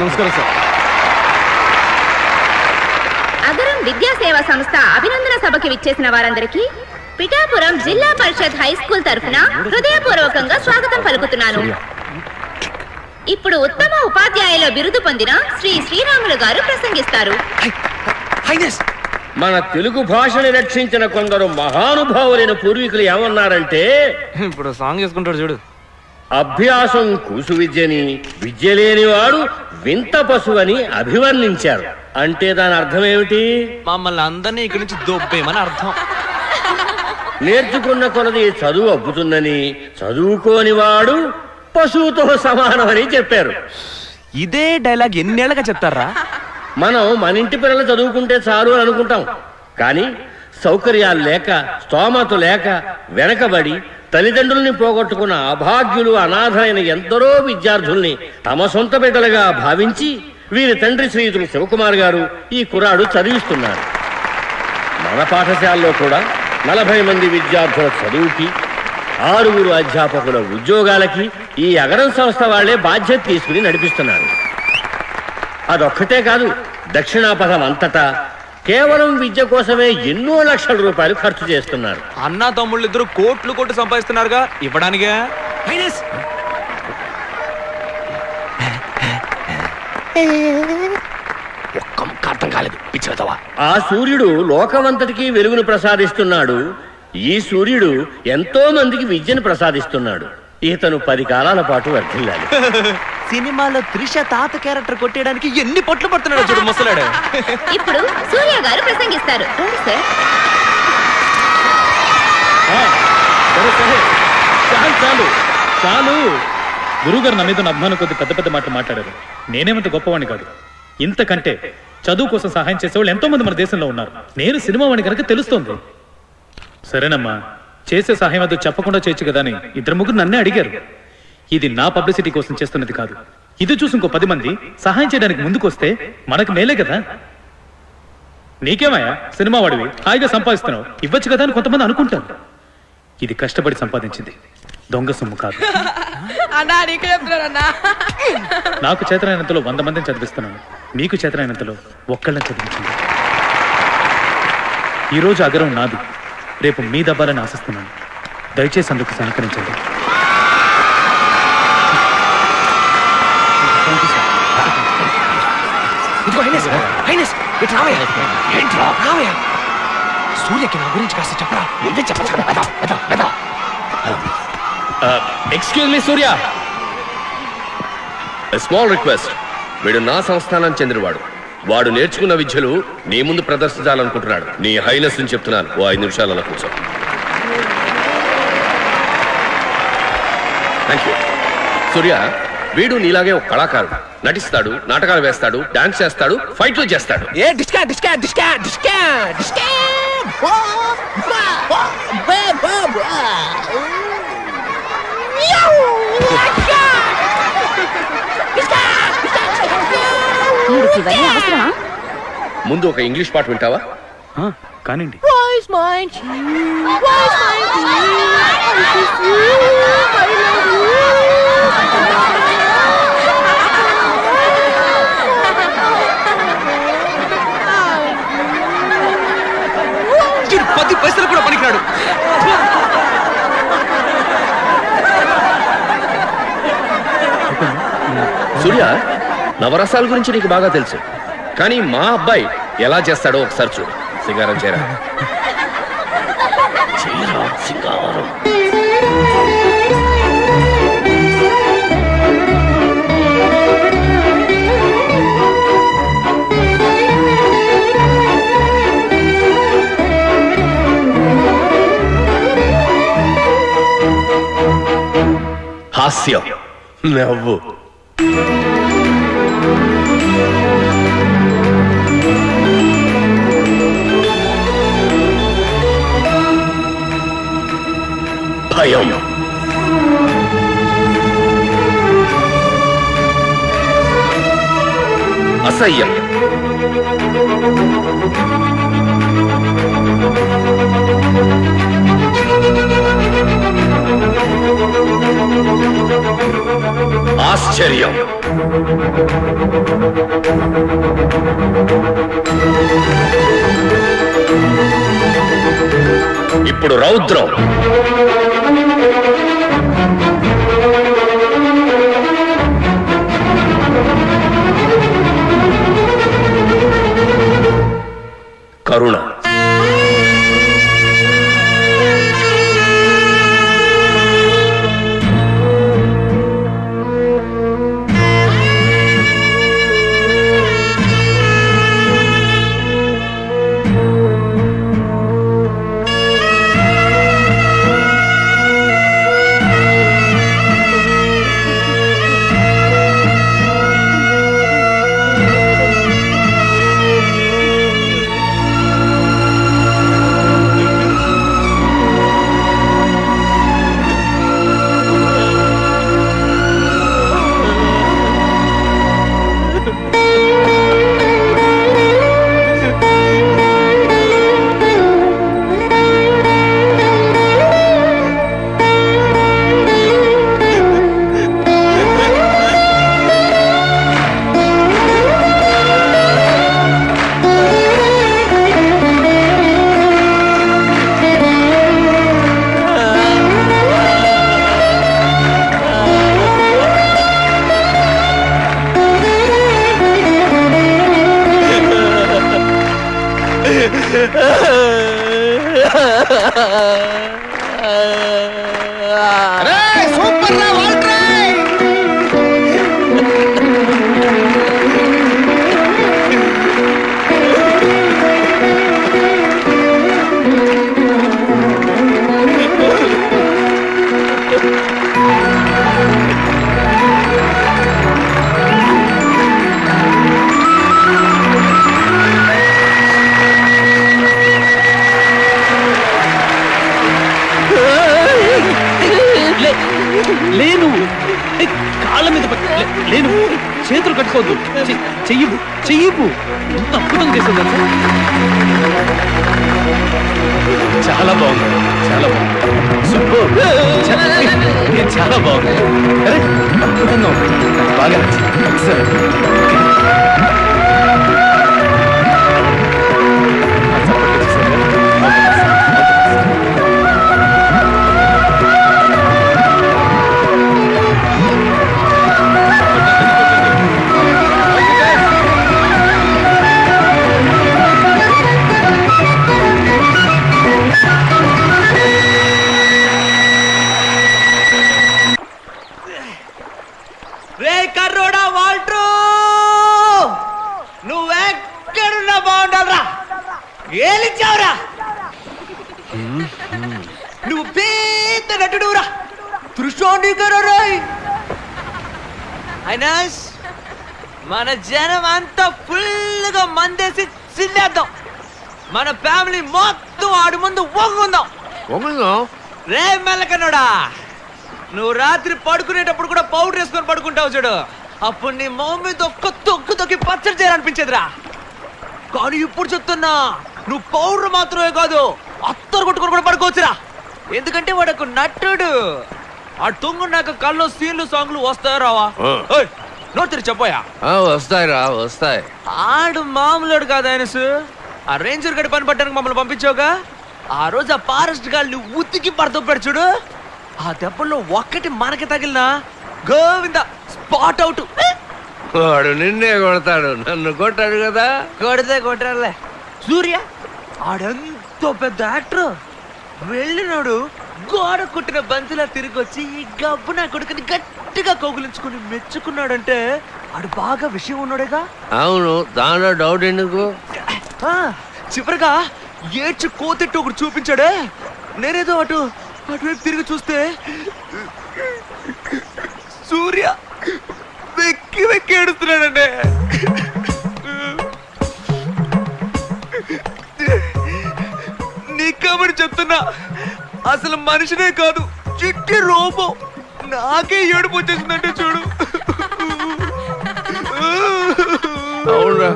నమస్కారం సార్. అగరం విద్యా సేవా సంస్థ అభినందన సభకి విచ్చేసిన వారందరికీ పిఠాపురం జిల్లా పరిషత్ హై స్కూల్ తరఫున హృదయపూర్వకంగా స్వాగతం పలుకుతున్నాను. ఇప్పుడు ఉత్తమ ఉపాధ్యాయుల బిరుదు పొందిన శ్రీ శ్రీరాములు గారు ప్రసంగిస్తారు. మన తెలుగు భాషని రక్షించిన కొందరు మహానుభావులైన పూర్వీకులు ఏమన్నారంటే, ఇప్పుడు సాంగ్ చేసుకుంటాడు చూడు. అభ్యాసం కూసు విద్యని, విద్య లేనివాడు వింత పశువని అభివర్ణించారు. అంటే దాని అర్థం ఏమిటి? మమ్మల్ని అందరినీ ఇక్కడి నుంచి దొబ్బేమని అర్థం. నేర్చుకున్న కొలది చదువు అబ్బుతుందని, చదువుకోని వాడు పశువుతో సమానమని చెప్పారు. ఇదే డైలాగ్ ఎన్నేళ్ళగా చెప్తారా? మనం మన ఇంటి పిల్లలు చదువుకుంటే చాలు అని అనుకుంటాం. కానీ సౌకర్యాలు లేక, స్తోమత లేక వెనకబడి తల్లిదండ్రుల్ని పోగొట్టుకున్న అభాగ్యులు, అనాథలైన ఎందరో విద్యార్థుల్ని తమ సొంత బిడ్డలుగా భావించి వీరి తండ్రి శ్రీయుతులు శివకుమార్ గారు ఈ కుర్రాడు చదివిస్తున్నారు. మన పాఠశాలలో కూడా 40 మంది విద్యార్థుల చదువుకి 6 అధ్యాపకుల ఉద్యోగాలకి ఈ అగరం సంస్థ వాళ్లే బాధ్యత తీసుకుని నడిపిస్తున్నారు. అదొక్కటే కాదు, దక్షిణాపథం అంతటా కేవలం విద్య కోసమే ఎన్నో లక్షల రూపాయలు ఖర్చు చేస్తున్నారు. అన్నా తమ్ముళ్ళు ఇద్దరు కోట్లు సంపాదిస్తున్నారుగా, ఇవ్వడానిగా. ఒక్క ముక్క అర్థం కాలేదు, పిచ్చితవా. ఆ సూర్యుడు లోకమంతటికి వెలుగును ప్రసాదిస్తున్నాడు. ఈ సూర్యుడు ఎంతో మందికి విద్యను ప్రసాదిస్తున్నాడు. ఇతను 10 కాలాల పాటు వర్ధిల్లాలి. సినిమాలో త్రిష తాత క్యారెక్టర్ కొట్టేయడానికి ఎన్ని పొట్లు పడుతున్నాడు చూడు ముసలాడు. ఇప్పుడు సూర్య గారు ప్రసంగిస్తారు. చాలు చాలు. గురుగారు నా మీద అభిమానం కొద్ది పెద్ద మాటలు మాట్లాడారు. నేనేమంత గొప్పవాణ్ణి కాదు. ఇంతకంటే చదువు కోసం సహాయం చేసేవాళ్ళు ఎంతో మంది మన దేశంలో ఉన్నారు. నేను సినిమా వాడిని కనుక తెలుస్తోంది. సరేనమ్మా, చేసే సహాయం అదో చెప్పకుండా చేయొచ్చు కదా అని 2-3 నన్నే అడిగారు. ఇది నా పబ్లిసిటీ కోసం చేస్తున్నది కాదు. ఇది చూసి ఇంకో 10 మంది సహాయం చేయడానికి ముందుకు వస్తే మనకు మేలే కదా. నీకేమయ్యా, సినిమా వాడివి, హాయిగా సంపాదిస్తున్నావు, ఇవ్వచ్చు కదా అని కొంతమంది అనుకుంటారు. ఇది కష్టపడి సంపాదించింది, దొంగ సొమ్ము కాదు. నాకు చేతనైనంతలో 100 మందిని చదివిస్తున్నాను. మీకు చేతనైనంతలో ఒక్కళ్ళని చదివించండి. ఈరోజు అగరం నాది, రేపు మీ దబ్బాలని ఆశిస్తున్నాను. దయచేసి అందుకు సహకరించండి. సూర్యకి నా గురించి కాస్త చెప్పరా. ఎక్స్క్యూజ్ మీ సూర్య, స్మాల్ రిక్వెస్ట్. వీడు నా సంస్థానానికి చెందినవాడు. వాడు నేర్చుకున్న విద్యలు నీ ముందు ప్రదర్శించాలనుకుంటున్నాడు. నీ హైనెస్ అని చెప్తున్నాను. ఓ 5 నిమిషాలు అలా కూర్చో. Thank you. సూర్య, వీడు నీలాగే ఒక కళాకారుడు. నటిస్తాడు, నాటకాలు వేస్తాడు, డాన్స్ చేస్తాడు, ఫైట్లు చేస్తాడు. ముందు ఒక ఇంగ్లీష్ పాట వింటావా? కానివ్వండి. పది పైసలు కూడా పనికిరాడు. సూర్య, నవరసాల గురించి నీకు బాగా తెలుసు, కానీ మా అబ్బాయి ఎలా చేస్తాడో ఒకసారి చూడు. సింగారం చేయరా. సింగారం. హాస్యం, నవ్వు. భయం. అసహ్యం. ఆశ్చర్యం. ఇప్పుడు రౌద్రం. కరుణ. సూపర్ రా వాల్ట్రై. లేను కాళ్ళ మీద లేను, చేతులు కట్టుకోవద్దు, చెయ్యవు చెయ్యవు. ఎంత అద్భుతం చేసింది, చాలా బాగుంది, చాలా బాగుంది, సూపర్, చాలా బాగుంది. అరే అద్భుతంగా ఉంది, బాగా నచ్చింది. ఎక్సలెంట్. రే కర్రోడా వాల్ట్రూ, నువ్వెక్కడున్నా బాగుండాలరా, ఏలిచ్చావురా. నువ్వు పెద్ద నటుడురా, త్రిశోణికరాయ్. అయినా మన జనం అంతా ఫుల్గా మందేసి చిల్లేద్దాం. మన ఫ్యామిలీ మొత్తం ఆడి ముందు ఒంగుందాం. రే మెల్లకన్నాడా, నువ్వు రాత్రి పడుకునేటప్పుడు కూడా పౌడర్ వేసుకొని పడుకుంటావు చూడు, అప్పుడు నీ మొహం మీద ఒక్క తొక్కు తొక్కి పచ్చడి చేయాలనిపించేదిరా. కానీ ఇప్పుడు చెప్తున్నా, నువ్వు పౌడర్ మాత్రమే కాదు, అత్తరు కొట్టుకొని కూడా పడుకోవచ్చురా. ఎందుకంటే వాడు ఒక నటుడు. ఆ తొంగున్నాక కళ్ళు సీన్లు సాంగ్లు వస్తాయా రావా? నోరు తెరి చెప్పోయా. వస్తాయిరా, వస్తాయి. ఆడు మామూలుడు కాదు ఆయనసు. ఆ రేంజర్ గడి పని పట్టడానికి మమ్మల్ని పంపించావుగా, ఆ రోజు ఆ ఫారెస్ట్ గాల్ని ఉతికి పడతాడు చూడు, ఆ దెబ్బల్లో ఒక్కటి మనకి తగిలినా గోవింద స్పాట్ అవుట్. వాడు నిన్నే కొడతాడు, నన్ను కొట్టాడు కదా. కొడితే కొట్టాడులే. సూర్య ఆడెంతో పెద్ద యాక్టర్, వెళ్ళినాడు గోడ కుట్టిన బంతిలా తిరిగి వచ్చి ఈ గబ్బు నా కొడుకుని గట్టిగా కౌగులించుకుని మెచ్చుకున్నాడంటే ఆడు బాగా విషయం ఉన్నాడేగా. అవును, దానిలో డౌట్ ఎందుకు? చివరిగా ఏడ్చి కోతెట్టు ఒకటి చూపించాడే, నేనేదో అటువైపు తిరిగి చూస్తే సూర్య వెక్కి వెక్కి ఏడుస్తున్నాడండి. నీ కాబట్టి చెప్తున్నా, అసలు మనిషినే కాదు చిట్టి రోబో. నాకే ఏడుపు వచ్చేసిందంటే చూడు. అవునా,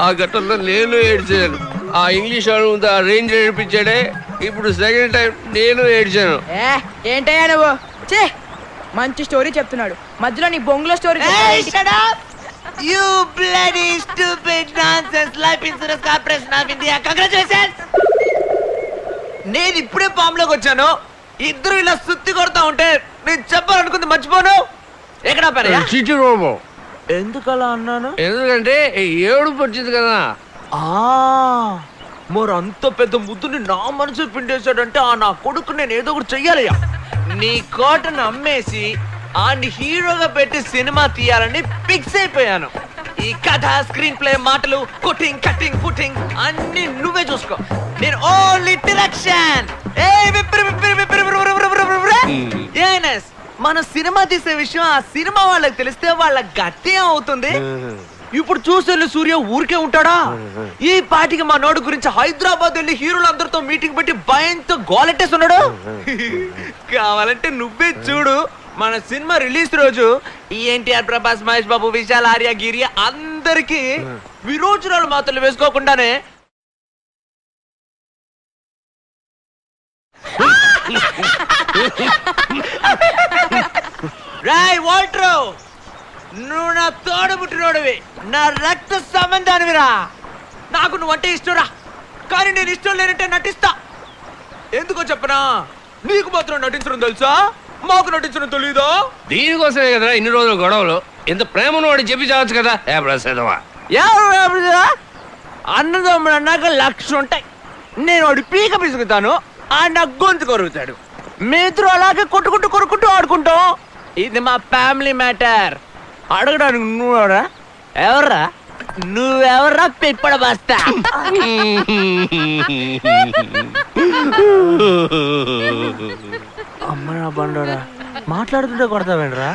ఆ ఘట్టంలో నేను ఏడ్చాను. ఆ ఇంగ్లీష్ వాడు ముందు ఆ రేంజ్ ఏడిపించాడే, ఇప్పుడు సెకండ్ టైం నేను ఏడ్చాను. ఏంటయ్యా నువ్వు? చే, మంచి స్టోరీ చెప్తున్నాడు, మధ్యలో నీ బొంగులో story. You bloody stupid nonsense life insurance corporation of India. Congratulations. నేను ఇప్పుడే పాములోకి వచ్చాను, ఇద్దరు ఇలా సుత్తి కొడతా ఉంటే నేను చెప్పాలనుకుంది మర్చిపోను. ఎక్కడ పని? చిట్టి రోబో. ఎందుకలా అన్నాను? ఎందుకంటే ఏడుపు వచ్చింది కదా. మరి అంత పెద్ద ముద్దుని నా మనసు పిండేశాడంటే ఆ నా కొడుకు నేను ఏదో ఒకటి చెయ్యాలయ్యా. నీ కోటను అమ్మేసి ఆన్ని హీరోగా పెట్టి సినిమా తీయాలని ఫిక్స్ అయిపోయాను. ఈ కథ, స్క్రీన్ ప్లే, మాటలు, కుటింగ్, కటింగ్, పుటింగ్ అన్ని నువ్వే చూసుకో. నేను ఓన్లీ డైరెక్షన్. మన సినిమా తీసే విషయం ఆ సినిమా వాళ్ళకి తెలిస్తే వాళ్ళ గట్టి అవుతుంది. ఇప్పుడు చూసే సూర్య ఊరికే ఉంటాడా? ఈ పాటికి మా నోడు గురించి హైదరాబాద్ వెళ్ళి హీరోలందరితో మీటింగ్ పెట్టి భయంతో గోలెట్టేస్తున్నాడు. కావాలంటే నువ్వే చూడు, మన సినిమా రిలీజ్ రోజు ఎన్టీఆర్, ప్రభాస్, మహేష్ బాబు, విశాల్, ఆర్య, గిరియా అందరికి విరోచనాలు మాత్రలు వేసుకోకుండానే రాయ్ వాల్ట్రో, నువ్వు నా తోడబుట్టినోడివి, నా రక్త సంబంధానివిరా. నాకు నువ్వంటే ఇష్టంరా, కానీ నేను ఇష్టం లేనంటే నటిస్తా. ఎందుకో చెప్పనా, నీకు మాత్రం నటించడం తెలుసా, మాకు నటించడం తెలీదా? దీనికోసమే కదరా ఇన్ని రోజులు గొడవలు. ఇంత ప్రేమను వాడు చెప్పి చావచ్చు కదా. ఏ ప్రసాదమా, అన్నదమ్ముడు అన్నాక 1,00,000 ఉంటాయి. నేను వాడి పీక పిసుకుతాను, ఆ నా గొంతు కొరుకుతాడు. మీతో అలాగే కొట్టుకుంటూ ఆడుకుంటాం. ఇది మా ఫ్యామిలీ మ్యాటర్. అడగడానికి నువ్వెవరా? ఎవర్రా నువ్వెవర్రా? పిప్పడ బస్తా. అమ్మ నా బండోడా, మాట్లాడుతుంటే కొడతావేంట్రా?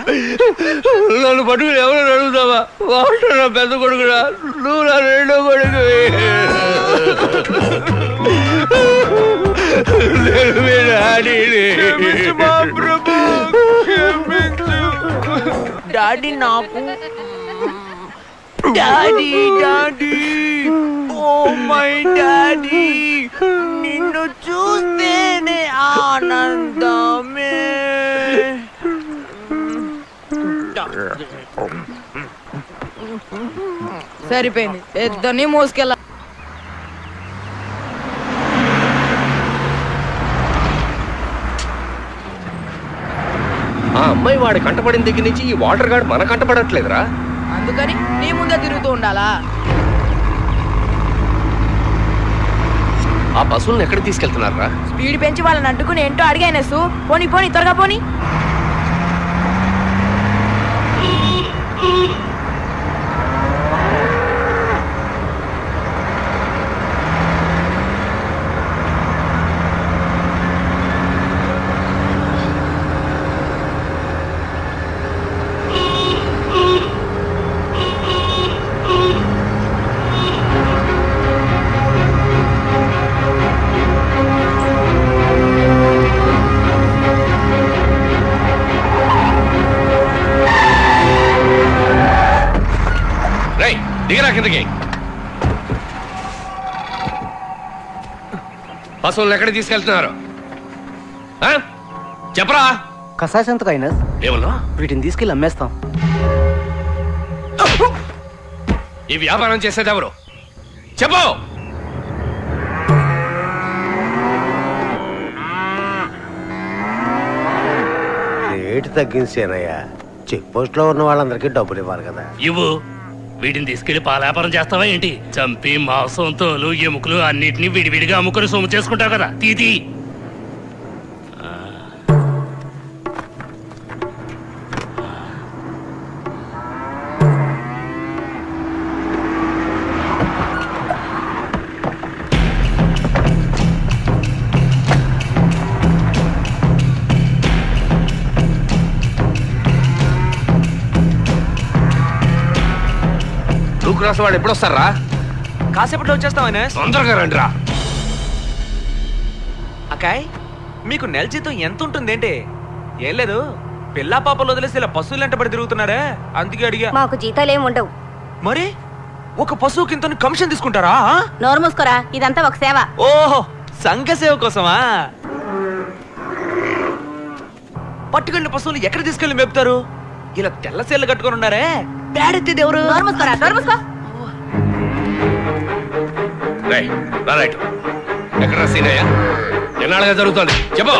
నన్ను పట్టుకుని ఎవరు అడుగుతావా? వాడు నా పెద్ద కొడుకురా, నువ్వు నా రెండో కొడుకు. డాడీ నాకు daddy daddy oh my daddy, నిన్ను చూస్తేనే ఆనందమే. సరిపోయింది, ఇద్దరిని మోసుకెళ్ళ. ఆ అమ్మాయి వాడి కంటపడిన దగ్గర నుంచి ఈ వాటర్ గార్డ్ మన కంటపడట్లేదురా. అందుకని నీ ముందే తిరుగుతూ ఉండాలా? ఆ పశువులను ఎక్కడ తీసుకెళ్తున్నారా? స్పీడ్ పెంచి వాళ్ళని అడ్డుకుని ఏంటో అడిగానేసు. పోనీ పోనీ, త్వరగా పోనీ. దిగరా కిందకి. పశువులను ఎక్కడ తీసుకెళ్తున్నారు చెప్పరా? కసాయ సంతకు అయినా ఏమన్నా? వీటిని తీసుకెళ్ళి అమ్మేస్తాం. ఈ వ్యాపారం చేసేది ఎవరు చెప్పు? రేటు తగ్గించేనయ్యా. చెక్ పోస్ట్ లో ఉన్న వాళ్ళందరికీ డబ్బులు ఇవ్వాలి కదా. ఇవ్వు. వీటిని తీసుకెళ్లి పాల వ్యాపారం చేస్తావా ఏంటి? చంపి మాంసం, తోలు, ఎముకలు అన్నిటినీ విడివిడిగా అమ్ముకొని సొమ్ము చేసుకుంటావు కదా. తీతి వాడు ఎప్పుడు వస్తారా? కాసేపట్లో వచ్చేస్తామనే. తొందరగా రండి రా. అకాయ్, మీకు నెల జీతం ఎంత ఉంటుందేంటి? ఏం లేదు, పిల్లా పాపలు వదిలేసి ఇలా పశువులు వెంటబడి తిరుగుతున్నారే, అందుకే అడిగా. మాకు జీతాలేం ఉండవు. మరి ఒక పశువుకి ఇంత కమిషన్ తీసుకుంటారా? నోరు మూసుకోరా, ఇదంతా ఒక సేవ. ఓహో, సంఘ సేవ కోసమా? పట్టుకెళ్ళిన పశువులు ఎక్కడ తీసుకెళ్లి మేపుతారు? ఇలా తెల్ల సేళ్ళు కట్టుకొని ఉన్నారే, పేడెత్తేది ఎవరు? నోరు మూసుకోరా, నోరు మూసుకో. ఎక్కడ సీనయ్య? ఎన్నాళ్ళగా జరుగుతుంది చెప్పు.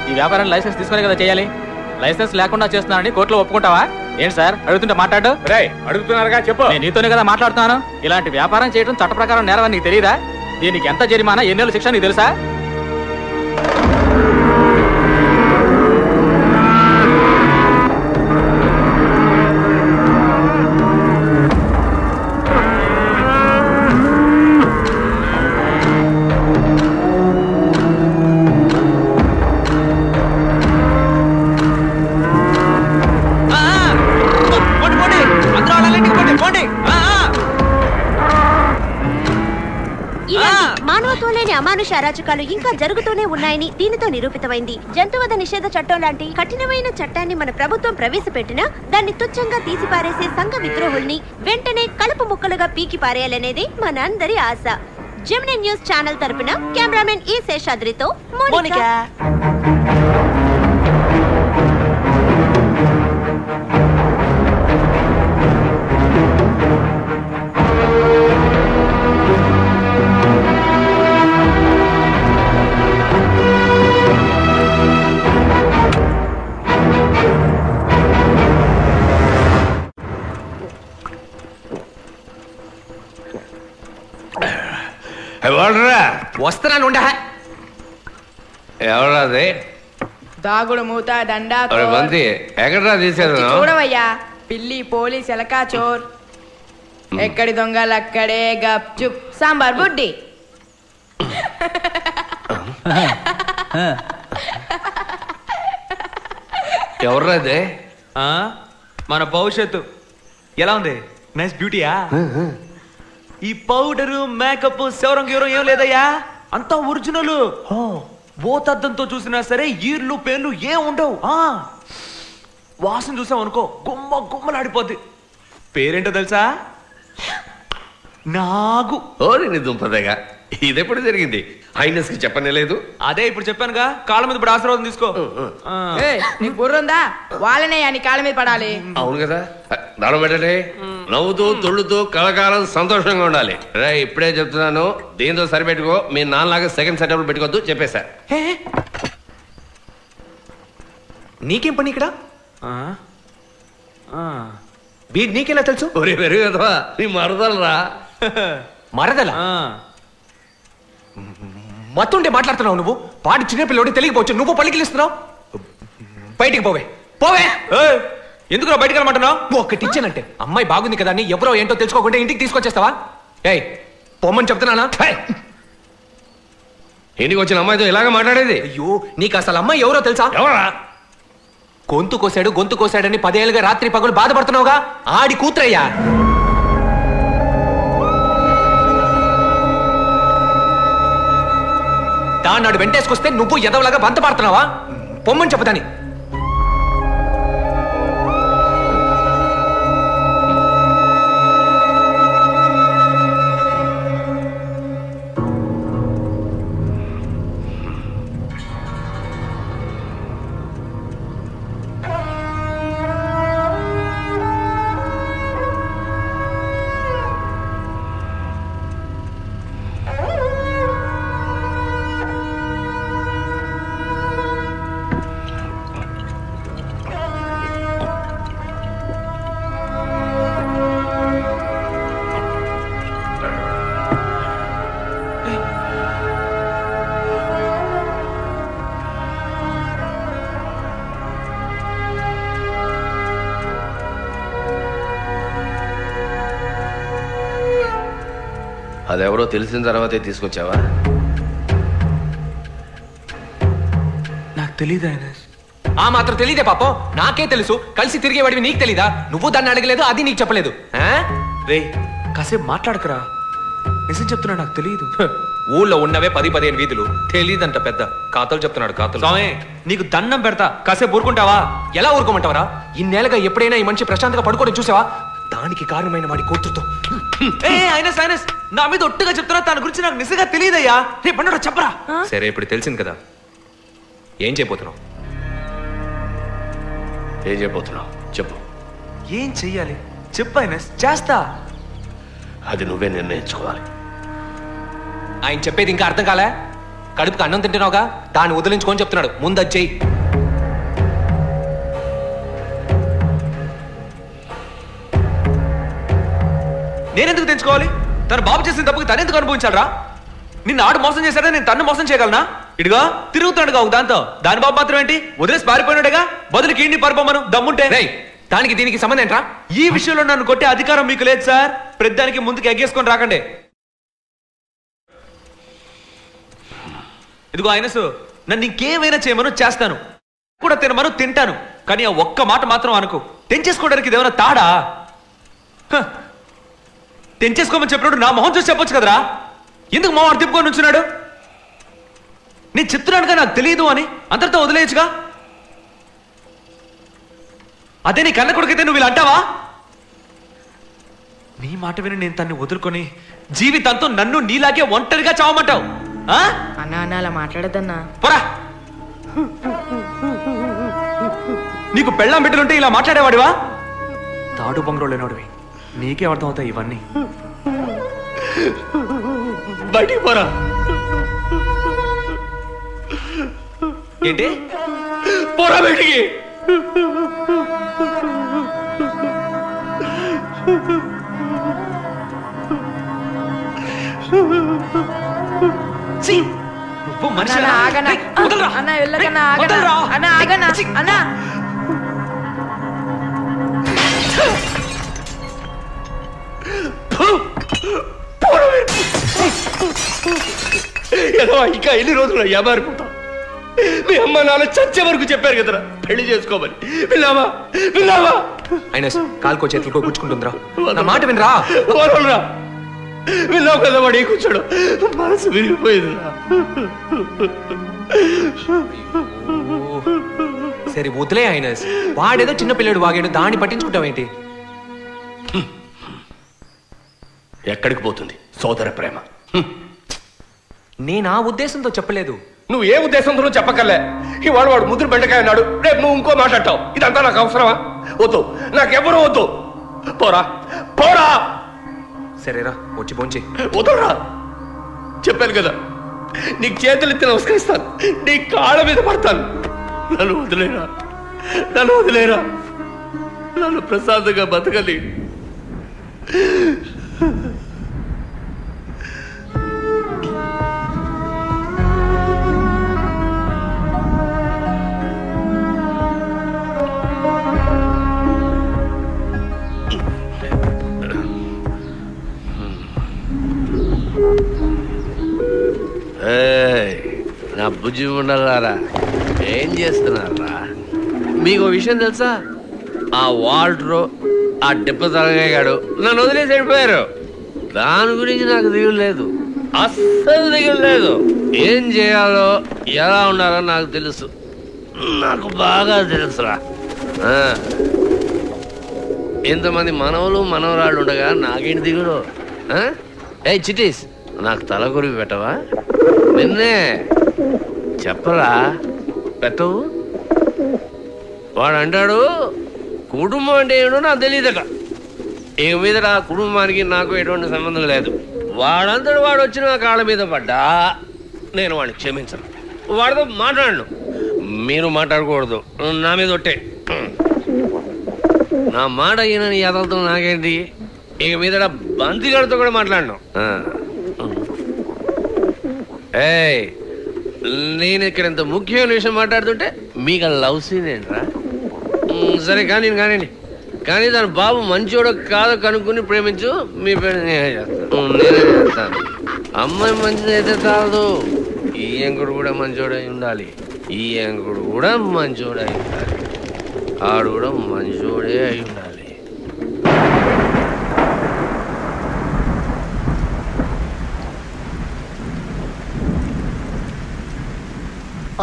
ఈ వ్యాపారాన్ని లైసెన్స్ తీసుకునే కదా చేయాలి. లైసెన్స్ లేకుండా చేస్తున్నానని కోర్టులో ఒప్పుకుంటావా? ఏంటి సార్ అడుగుతుంటే మాట్లాడు. అడుగుతున్నారుగా చెప్పు. నేను నీతోనే కదా మాట్లాడుతున్నాను. ఇలాంటి వ్యాపారం చేయడం చట్ట ప్రకారం నేరం నీకు తెలియదా? దీనికి ఎంత జరిమానా, ఎన్నేళ్ళు శిక్ష నీకు తెలుసా? మానవత్వం లేని అమానుష అరాచకాలు ఇంకా జరుగుతూనే ఉన్నాయని దీనితో నిరూపితమైంది. జంతువధ నిషేధ చట్టం లాంటి కఠినమైన చట్టాన్ని మన ప్రభుత్వం ప్రవేశపెట్టినా దాన్ని తుచ్చంగా తీసిపారేసే సంఘ విద్రోహుల్ని వెంటనే కలుపు ముక్కలుగా పీకి పారేయాలనేది మన అందరి ఆశ. జెమినీ న్యూస్ ఛానల్ తరపున కెమెరామెన్ ఈ శేషాద్రితో మోనికా. వస్తున్నాను. ఎవరాది? దాగుడు మూత దండా మంది ఎక్కడరా తీసేది? చూడవయ్యా, పిల్లి పోలీస్ ఎలకా చోర్. ఎక్కడి దొంగలు అక్కడే గప్ చుప్ సాంబార్ బుడ్డి. ఎవర్రాదే? మన భవిష్యత్తు ఎలా ఉంది? నైస్ బ్యూటీయా? ఈ పౌడరు మేకప్ శవరం గీవరం ఏం లేదయ్యా, అంతా ఒరిజినల్. ఓతద్దంతో చూసినా సరే ఈర్లు పేర్లు ఏం ఉండవు. వాసన చూసాం అనుకో గుమ్మ గుమ్మలాడిపోద్ది. పేరేంటో తెలుసా? నాగు. ఓరి దుంపదగా, ఇదెప్పుడు జరిగింది? హైనెస్ కి చెప్పనేలేదు. అదే ఇప్పుడు చెప్పానుగా, కాళ్ళ మీద ఇప్పుడు ఆశీర్వాదం తీసుకో. నీకు బుర్రుందా? వాళ్ళనే నీ కాళ్ళ మీద పడాలి. అవును కదా, దానం పెట్టండి. నవ్వుతూ తొళ్ళుతూ కలకాలం సంతోషంగా ఉండాలి. రే ఇప్పుడే చెప్తున్నాను, దీంతో సరిపెట్టుకో. మీ నాన్నలాగా సెకండ్ సెటప్ పెట్టుకోవద్దు చెప్పేశా. నీకేం పని ఇక్కడ? నీకెలా తెలుసు? ఒరే వెరు కదా, నీ మరదలరా. మరదల? మత్తుంటే మాట్లాడుతున్నావు నువ్వు. పాటి చిన్నపిల్లడి తెలియకపోవచ్చు, నువ్వు పలికిలిస్తున్నావు. బయటికి పోవే, పోవే. ఎందుకు బయటకు రమ్మంటున్నావు? ఒకటి ఇచ్చానంటే అమ్మాయి బాగుంది కదా అని ఎవరో ఏంటో తెలుసుకోకుండా ఇంటికి తీసుకొచ్చేస్తావా? ఏయ్ పొమ్మని చెప్తున్నానా? ఇంటికి వచ్చిన అమ్మాయితో ఇలాగ మాట్లాడేది? అయ్యో, నీకు అసలు అమ్మాయి ఎవరో తెలుసా? ఎవరా? గొంతు కోసాడని 10 ఏళ్ళుగా రాత్రి పగలు బాధపడుతున్నావుగా, ఆడి కూతురయ్యా. దాన్నాడు వెంటేసుకొస్తే నువ్వు ఎదవలాగా బంతపడుతున్నావా? పొమ్మని చెప్పదాని. అదెవరో తెలిసిన తర్వాతే తీసుకొచ్చావా? నాకు తెలీదు. ఆ మాత్రం తెలీదే పాపం, నాకే తెలుసు. కలిసి తిరిగేవాడివి నీకు తెలీదా? నువ్వు దాన్ని అడగలేదు, అది నీకు చెప్పలేదు. రే కాసేపు మాట్లాడకరా, నిజం చెప్తున్నా, నాకు తెలియదు. ఊళ్ళో ఉన్నవే 10-15 వీధులు, తెలీదంట పెద్ద కాతలు చెప్తున్నాడు. కాతలు స్వామి, నీకు దండం పెడతా, కాసేపు ఊరుకుంటావా? ఎలా ఊరుకోమంటావరా? ఇన్నేళ్ళగా ఎప్పుడైనా ఈ మనిషి ప్రశాంతంగా పడుకోవడం చూసావా? దానికి కారణమైన వాడి కూతురుతో. నా మీద ఒట్టుగా చెప్తున్నా, తన గురించి నాకు నిజంగా తెలియదయ్యా. రేపు అన్నాడు చెప్పరా? సరే ఇప్పుడు తెలిసింది కదా, ఏం చేయబోతున్నావు? ఏం చేయబోతున్నావు చెప్పు. ఏం చెయ్యాలి చెప్పు. ఐనస్ చేస్తా. అది నువ్వే నిర్ణయించుకోవాలి. ఆయన చెప్పేది ఇంకా అర్థం కాలే? కడుపుకి అన్నం తింటున్నావుగా, దాన్ని వదిలించుకొని చెప్తున్నాడు. ముందు అది చెయ్యి. నేనెందుకు తెంచుకోవాలి? తన బాబు చేసిన తప్పుకి తనెందుకు అనుభవించాడు రా? నిన్ను ఆడు మోసం చేశాడా, నేను తన్ను మోసం చేయగలనా? ఇదిగా తిరుగుతాడుగా ఒక దాంతో. దాని బాబు మాత్రం ఏంటి, వదిలేసి పారిపోయినాడుగా. బదులుకి ఇండి పారిపోమను దమ్ముంటే. దానికి దీనికి సంబంధం ఏంట్రా? ఈ విషయంలో నన్ను కొట్టే అధికారం మీకు లేదు సార్. ప్రతిదానికి ముందుకు ఎగ్గేసుకొని రాకండి. ఇదిగో ఆయనసు, నన్ను ఇంకేమైనా చేయమను చేస్తాను, కూడా తినమను తింటాను. కానీ ఆ ఒక్క మాట మాత్రం అనుకో. తెంచేసుకోవడానికి ఇదేమైనా తాడా? తెంచేసుకోమని చెప్పినప్పుడు నా మొహం చూసి చెప్పొచ్చు కదరా. ఎందుకు మొహం తిప్పుకొని ఉంచున్నాడు? నేను చెప్తున్నానుగా నాకు తెలియదు అని, అంతటితో వదిలేయచ్చుగా. అదే నీ కన్న కొడుకైతే నువ్వు ఇలా అంటావా? నీ మాట విని నేను తన్ని వదులుకొని జీవితంతో నన్ను నీలాగే ఒంటరిగా చావమంటావు? అన్నా అన్న అలా మాట్లాడద్దన్నా. పోరా, నీకు పెళ్ళాం బిడ్డలుంటే ఇలా మాట్లాడేవాడివా? తాడు బొంగరోళ్ళు లేనోడివి, నీకే అర్థం అవుతాయి ఇవన్నీ. బయటికి పోరా. ఏంటి? పోరా బయటికి. నువ్వు మనిషి అన్న వెళ్ళకన్నా అన్న ఆగనా అన్న. ఇంకా ఎన్ని రోజులు మారిపోతాం? మీ అమ్మ నాన్న చచ్చే వరకు చెప్పారు కదరా పెళ్లి చేసుకోమని. విన్నావా? విన్నావా? అయినా కాలుకో చేతులకో గుచ్చుకుంటుందిరా. నా మాట వినరా. విన్నావు కదా వాడు ఏ కూర్చోడు. మనసు విరిగిపోయిందిరా. సరే వదిలే. ఆయన వాడేదో చిన్న పిల్లడు వాగాడు, దాన్ని పట్టించుకుంటావేంటి? ఎక్కడికి పోతుంది సోదర ప్రేమ? నేను ఆ ఉద్దేశంతో చెప్పలేదు. నువ్వు ఏ ఉద్దేశంతో చెప్పకలే. ఇవాడు వాడు ముద్దురు బెండకాయ అన్నాడు, రేపు నువ్వు ఇంకో మాట్లాడతావు. ఇదంతా నాకు అవసరమా? వద్దు, నాకెవరూ వద్దు. పోరా పోరా. సరేరా వచ్చి పోంచి. వదలరా. చెప్పాను కదా, నీకు చేతులు ఎత్తి నమస్కరిస్తాను, నీ కాళ్ళ మీద పడతాను. నన్ను వదిలేరా, నన్ను వదిలేరా. నన్ను ప్రశాంతంగా బతకలి. నా బుజ్జి ఉండాలారా, ఏం చేస్తున్నారా? మీకు విషయం తెలుసా? ఆ వాల్టరు, ఆ డెప్ప తలగాడు నన్ను వదిలేసి వెళ్ళిపోయారు. దాని గురించి నాకు దిగులు లేదు, అస్సలు దిగులు లేదు. ఏం చేయాలో ఎలా ఉండాలో నాకు తెలుసు, నాకు బాగా తెలుసురా. ఇంతమంది మనవలు మనవరాళ్ళు ఉండగా నాకేంటి దిగులు? ఏ చిటీస్, నాకు తల కొరివి పెట్టవా? నిన్నే చెప్పరా పెట్టవు. వాడు అంటాడు కుటుంబం అంటే ఏమిటో నాకు తెలియదట. ఇక మీద ఆ కుటుంబానికి నాకు ఎటువంటి సంబంధం లేదు. వాడంతడు వాడు వచ్చి నా కాళ్ళ మీద పడ్డా నేను వాడిని క్షమించను, వాడితో మాట్లాడను. మీరు మాట్లాడకూడదు, నా మీద ఒట్టే. నా మాట ఈయనని ఎదలతో నాకేంటి? ఇక మీద బంతిగాడితో కూడా మాట్లాడను. నేను ఇక్కడ ఇంత ముఖ్యమైన విషయం మాట్లాడుతుంటే మీకు లవ్ సీన్ ఏంట్రా? సరే కానీ కానీ దాని బాబు మంచోడో కాదో కనుక్కుని ప్రేమించు, మీ పేరు నేనే చేస్తాను. అమ్మాయి మంచిది అయితే కాదు, ఈ ఎంకుడు కూడా మంచోడై ఉండాలి. ఈ ఎంకుడు కూడా మంచోడై ఉండాలి. ఆడు కూడా మంచోడే అయి ఉండాలి.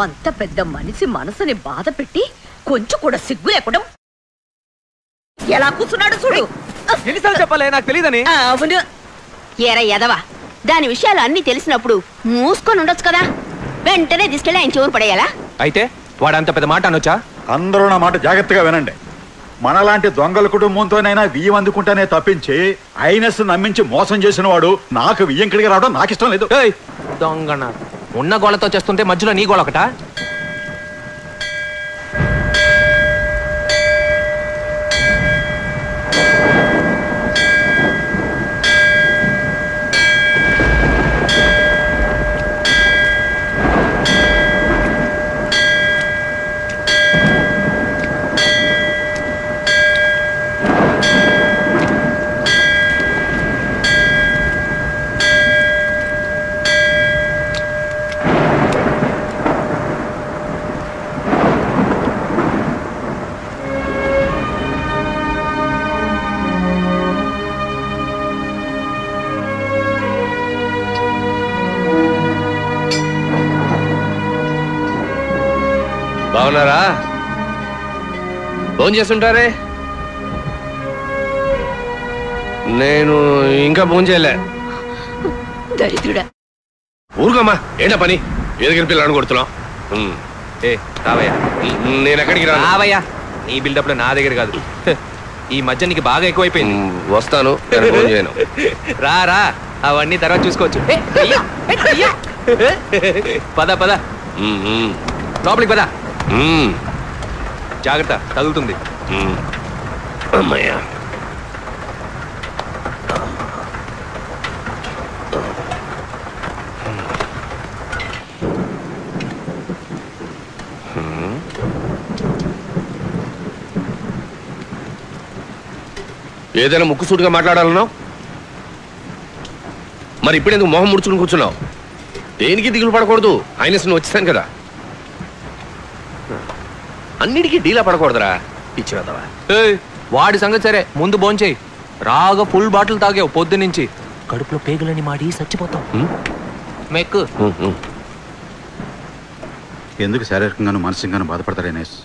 అంత పెద్ద మనిషి మనసుని బాధ పెట్టి కొంచెం కూడా సిగ్గు లేకుండా ఎలా కూర్చున్నాడు చూడు. ఎన్నిసార్లు చెప్పాలి నాకు తెలియదని? అవును ఏరా ఎదవా, దాని విషయాలు అన్ని తెలిసినప్పుడు మూసుకొని ఉండొచ్చు కదా. వెంటనే తీసుకెళ్ళి ఆయన చెవురు పడేయాలా? అయితే వాడు అంత పెద్ద మాట అనొచ్చా? అందరూ నా మాట జాగ్రత్తగా వినండి. మనలాంటి దొంగల కుటుంబంతోనైనా బియ్యం అందుకుంటానే తప్పించి ఐనస్ నమ్మించి మోసం చేసిన వాడు నాకు బియ్యం రావడం నాకు ఇష్టం లేదు. దొంగన ఉన్న గోళతో చేస్తుంటే మధ్యలో నీ గోళ ఒకటా? బాగున్నారా? ఫోన్ చేస్తుంటారే? నేను ఇంకా ఫోన్ చేయలే. దరిద్రుడా. ఊరుకోమ్మా, ఏంటా పని? ఎదుగిన పిల్లని కొడుతున్నావు. ఏ రావయ్యా. నేను ఎక్కడికి రావయ్యా. నీ బిల్డప్లో నా దగ్గర కాదు. ఈ మధ్య నీకు బాగా ఎక్కువైపోయింది. వస్తాను, ఫోన్ చేయను. రా రా, అవన్నీ తర్వాత చూసుకోవచ్చు. పద పద, లోపలికి పద. జాగ్రత్త, తగులుతుంది. అమ్మయ్యా. ఏదైనా ముక్కుసూటిగా మాట్లాడాలన్నావు, మరి ఇప్పుడెందుకు మొహం ముడుచుకుని కూర్చున్నావు? దేనికి దిగులు పడకూడదు, ఆయనస్ నువ్వు వచ్చేసాను కదా. అన్నిటికీ డీలా పడకూడదురా, ఇచ్చినదవా. వాడి సంగతి సరే, ముందు భోంచేయి. రాగా ఫుల్ బాటిల్ తాగావు పొద్దు నుంచి, కడుపులో పేగులని మాడి చచ్చిపోతావు. మెక్కు. ఎందుకు శారీరకంగాను మానసికంగాను బాధపడతారు ఎన్ఎస్?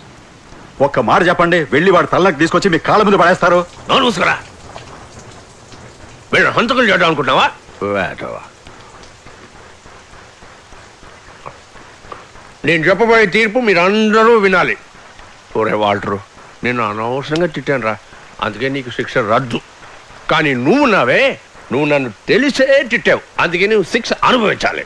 ఒక్క మాట చెప్పండి, వెళ్ళి వాడు తల్లకి తీసుకొచ్చి మీ కాళ్ళ ముందు పడేస్తారు. చూసుకురా, వీళ్ళు హంతకులు చేయడం అనుకుంటున్నావా? నేను చెప్పబోయే తీర్పు మీరు అందరూ వినాలి. ఒరే వాల్టరు, నేను అనవసరంగా తిట్టాను రా, అందుకే నీకు శిక్ష రద్దు. కానీ నువ్వు నన్ను తెలిసే తిట్టావు, అందుకే నువ్వు శిక్ష అనుభవించాలి.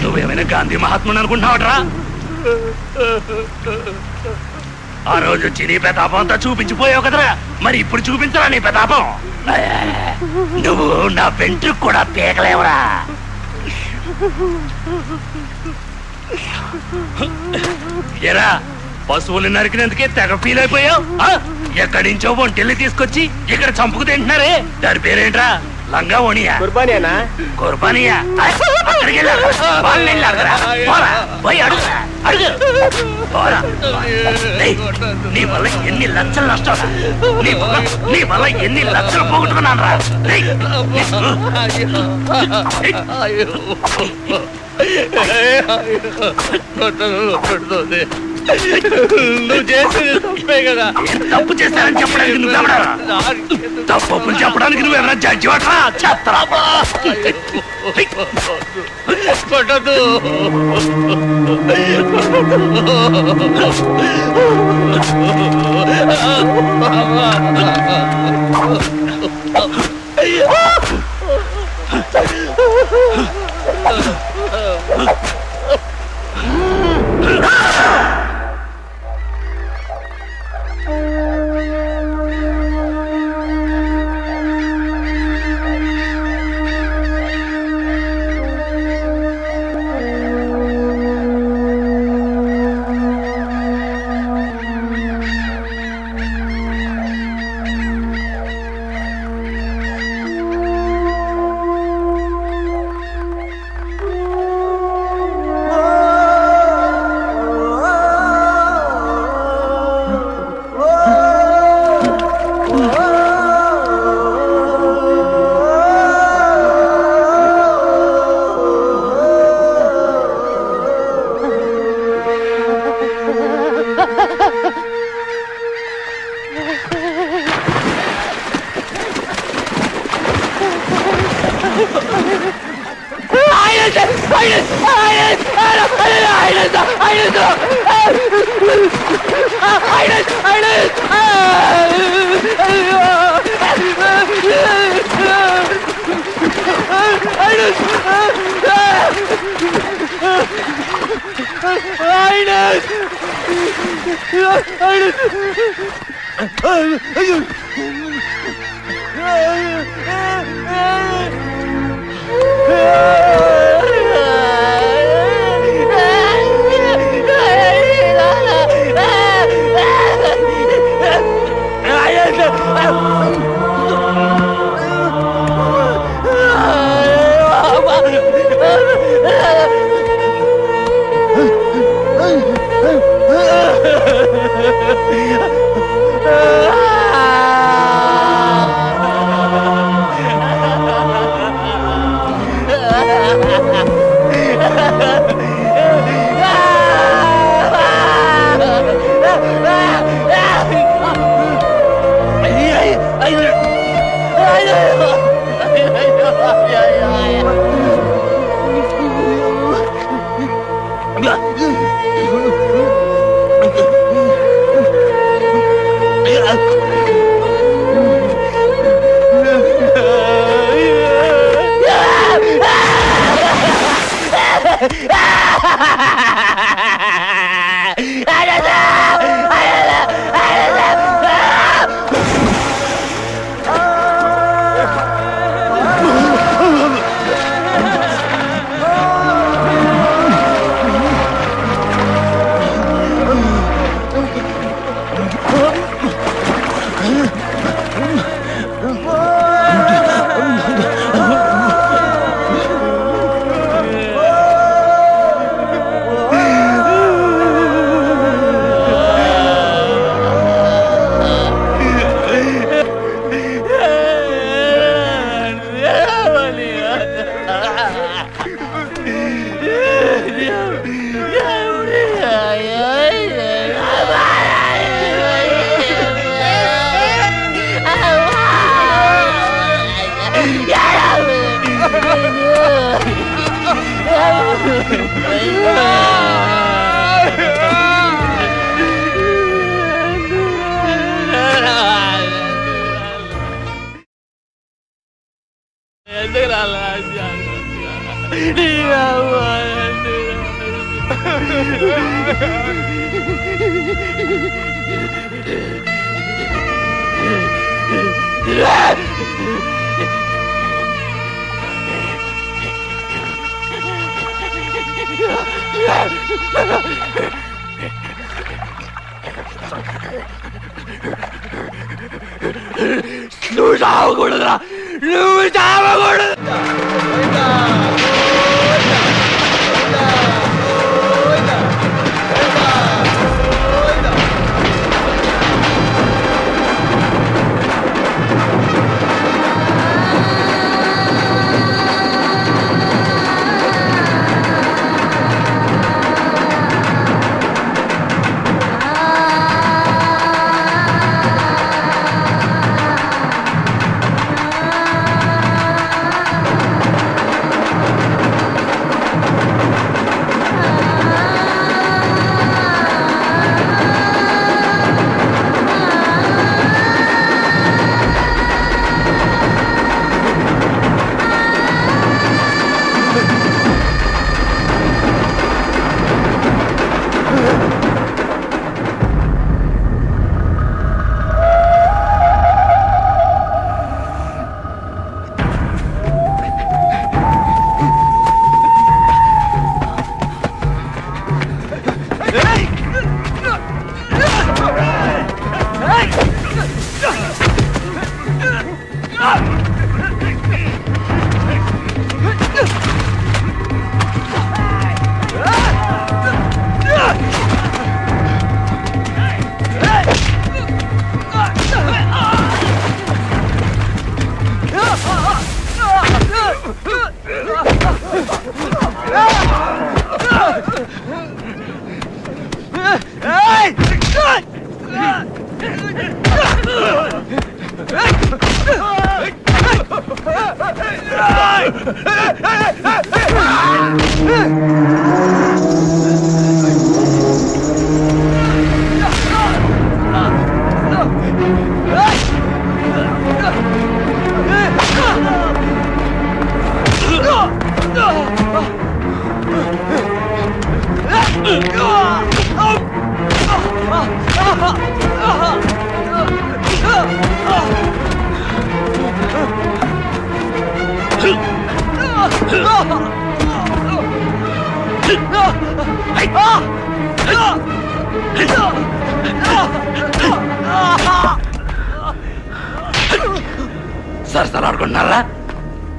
నువ్వేమైనా గాంధీ మహాత్ముడు అనుకుంటున్నావట్రా? ఆ రోజు వచ్చి నీ ప్రతాపం అంతా చూపించిపోయావు కదరా, మరి ఇప్పుడు చూపించరా నీ ప్రతాపం? నువ్వు నా వెంట్రుకు కూడా పీకలేవరా. ఎరా, పశువులు నరికినందుకే తెగ ఫీల్ అయిపోయావు. ఎక్కడి నుంచో ఒంటెల్ని తీసుకొచ్చి ఇక్కడ చంపుకు తింటున్నారే, దాని పేరేంట్రా? లంగా ఓనియా? కుర్బానియా? అక్కడికి వెళ్ళారు, వాళ్ళని వెళ్ళారా? పోయి అడుగురా, అడుగు. నీ వల్ల ఎన్ని లక్షలు నష్టం, నీ వల్ల ఎన్ని లక్షలు పోగొట్టుకున్నాను రా. నువ్వు చేసేది తప్పే కదా. తప్పు చేశానని చెప్పడానికి నువ్వెవడా? తప్పులు చెప్పడానికి నువ్వెవరా? జడ్జి వాటరా? చెత్తరా. కొట్టదు. నువ్వు చావకూడదురా, నువ్వు చావకూడదు. సరసలాడుకుంటున్నారా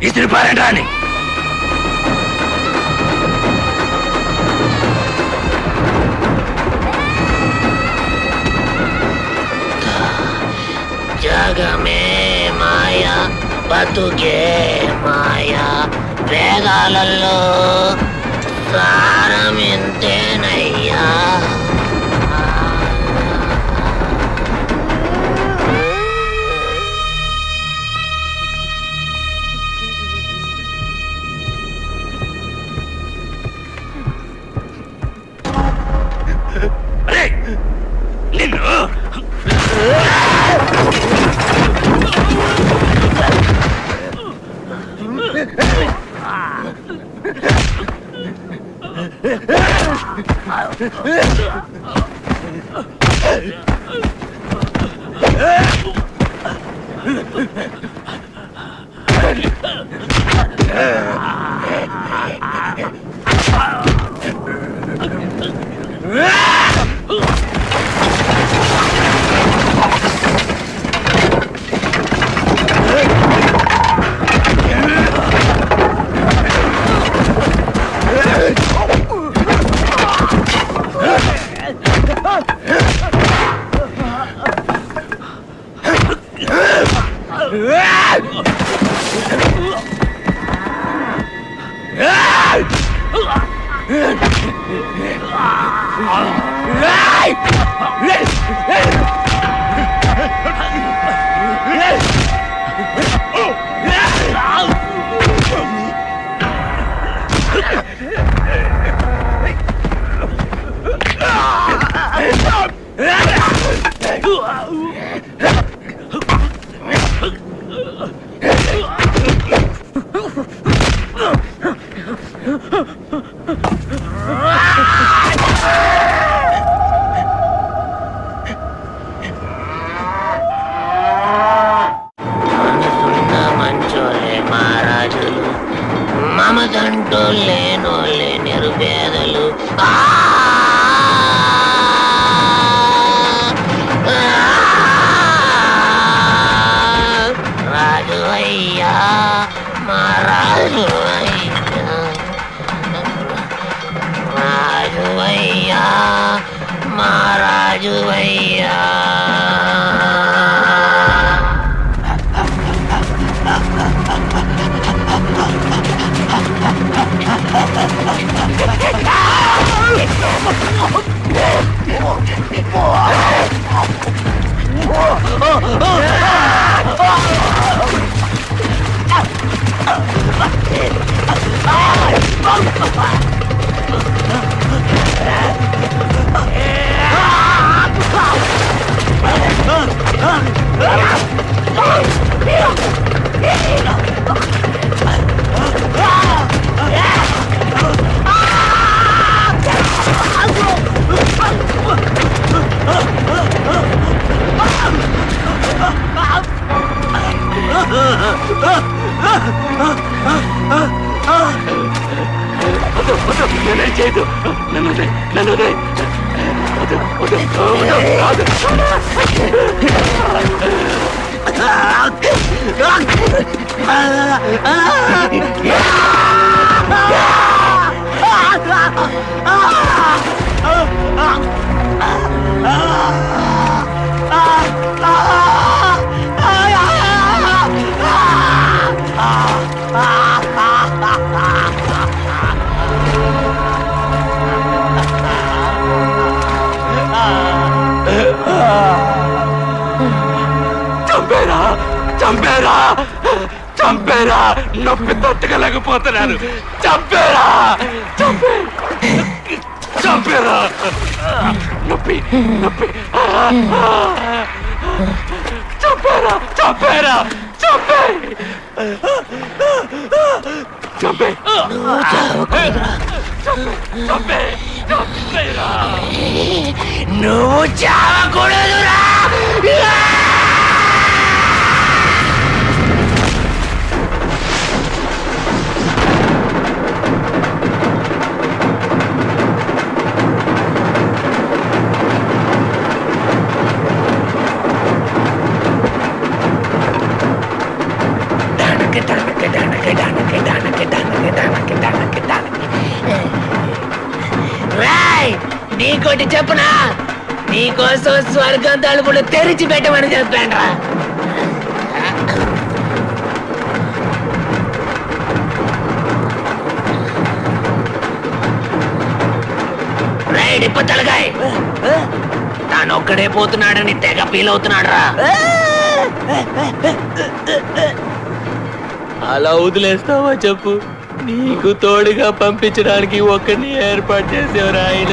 ఇసిరి పారేంట్రా అని జగమే మాయా బతుకే మాయా వేదాలలో సారమింతేనయ్యా నిన్ను మంచోలే మహారాజులు మమదంటూ లేనోలే నిరుపేదలు రాజు అయ్యా మహారాజు అయ్యా రాజు అయ్యా మహారాజు అయ్యా నేనే చేయదు నన్ను చంపేరా చంపేరా నొప్పి తట్టుకోలేకపోతున్నాను చంపేరా చంపేరా నొప్పి నొప్పి చంపేరా చంపేరా చంపే చంపే చంపే చంపే నువ్వు చావకూడదురా. నీకోటి చెప్పునా, నీకోసం స్వర్గం తలుపులు తెరిచి పెట్టమని చెప్పాను. రైడ్ ఇప్ప తలగాయ్, తానొక్కడే పోతున్నాడని తెగ ఫీల్ అవుతున్నాడు రా. అలా వదిలేస్తావా చెప్పు? నీకు తోడుగా పంపించడానికి ఒక్కరిని ఏర్పాటు చేసేవారు ఆయన.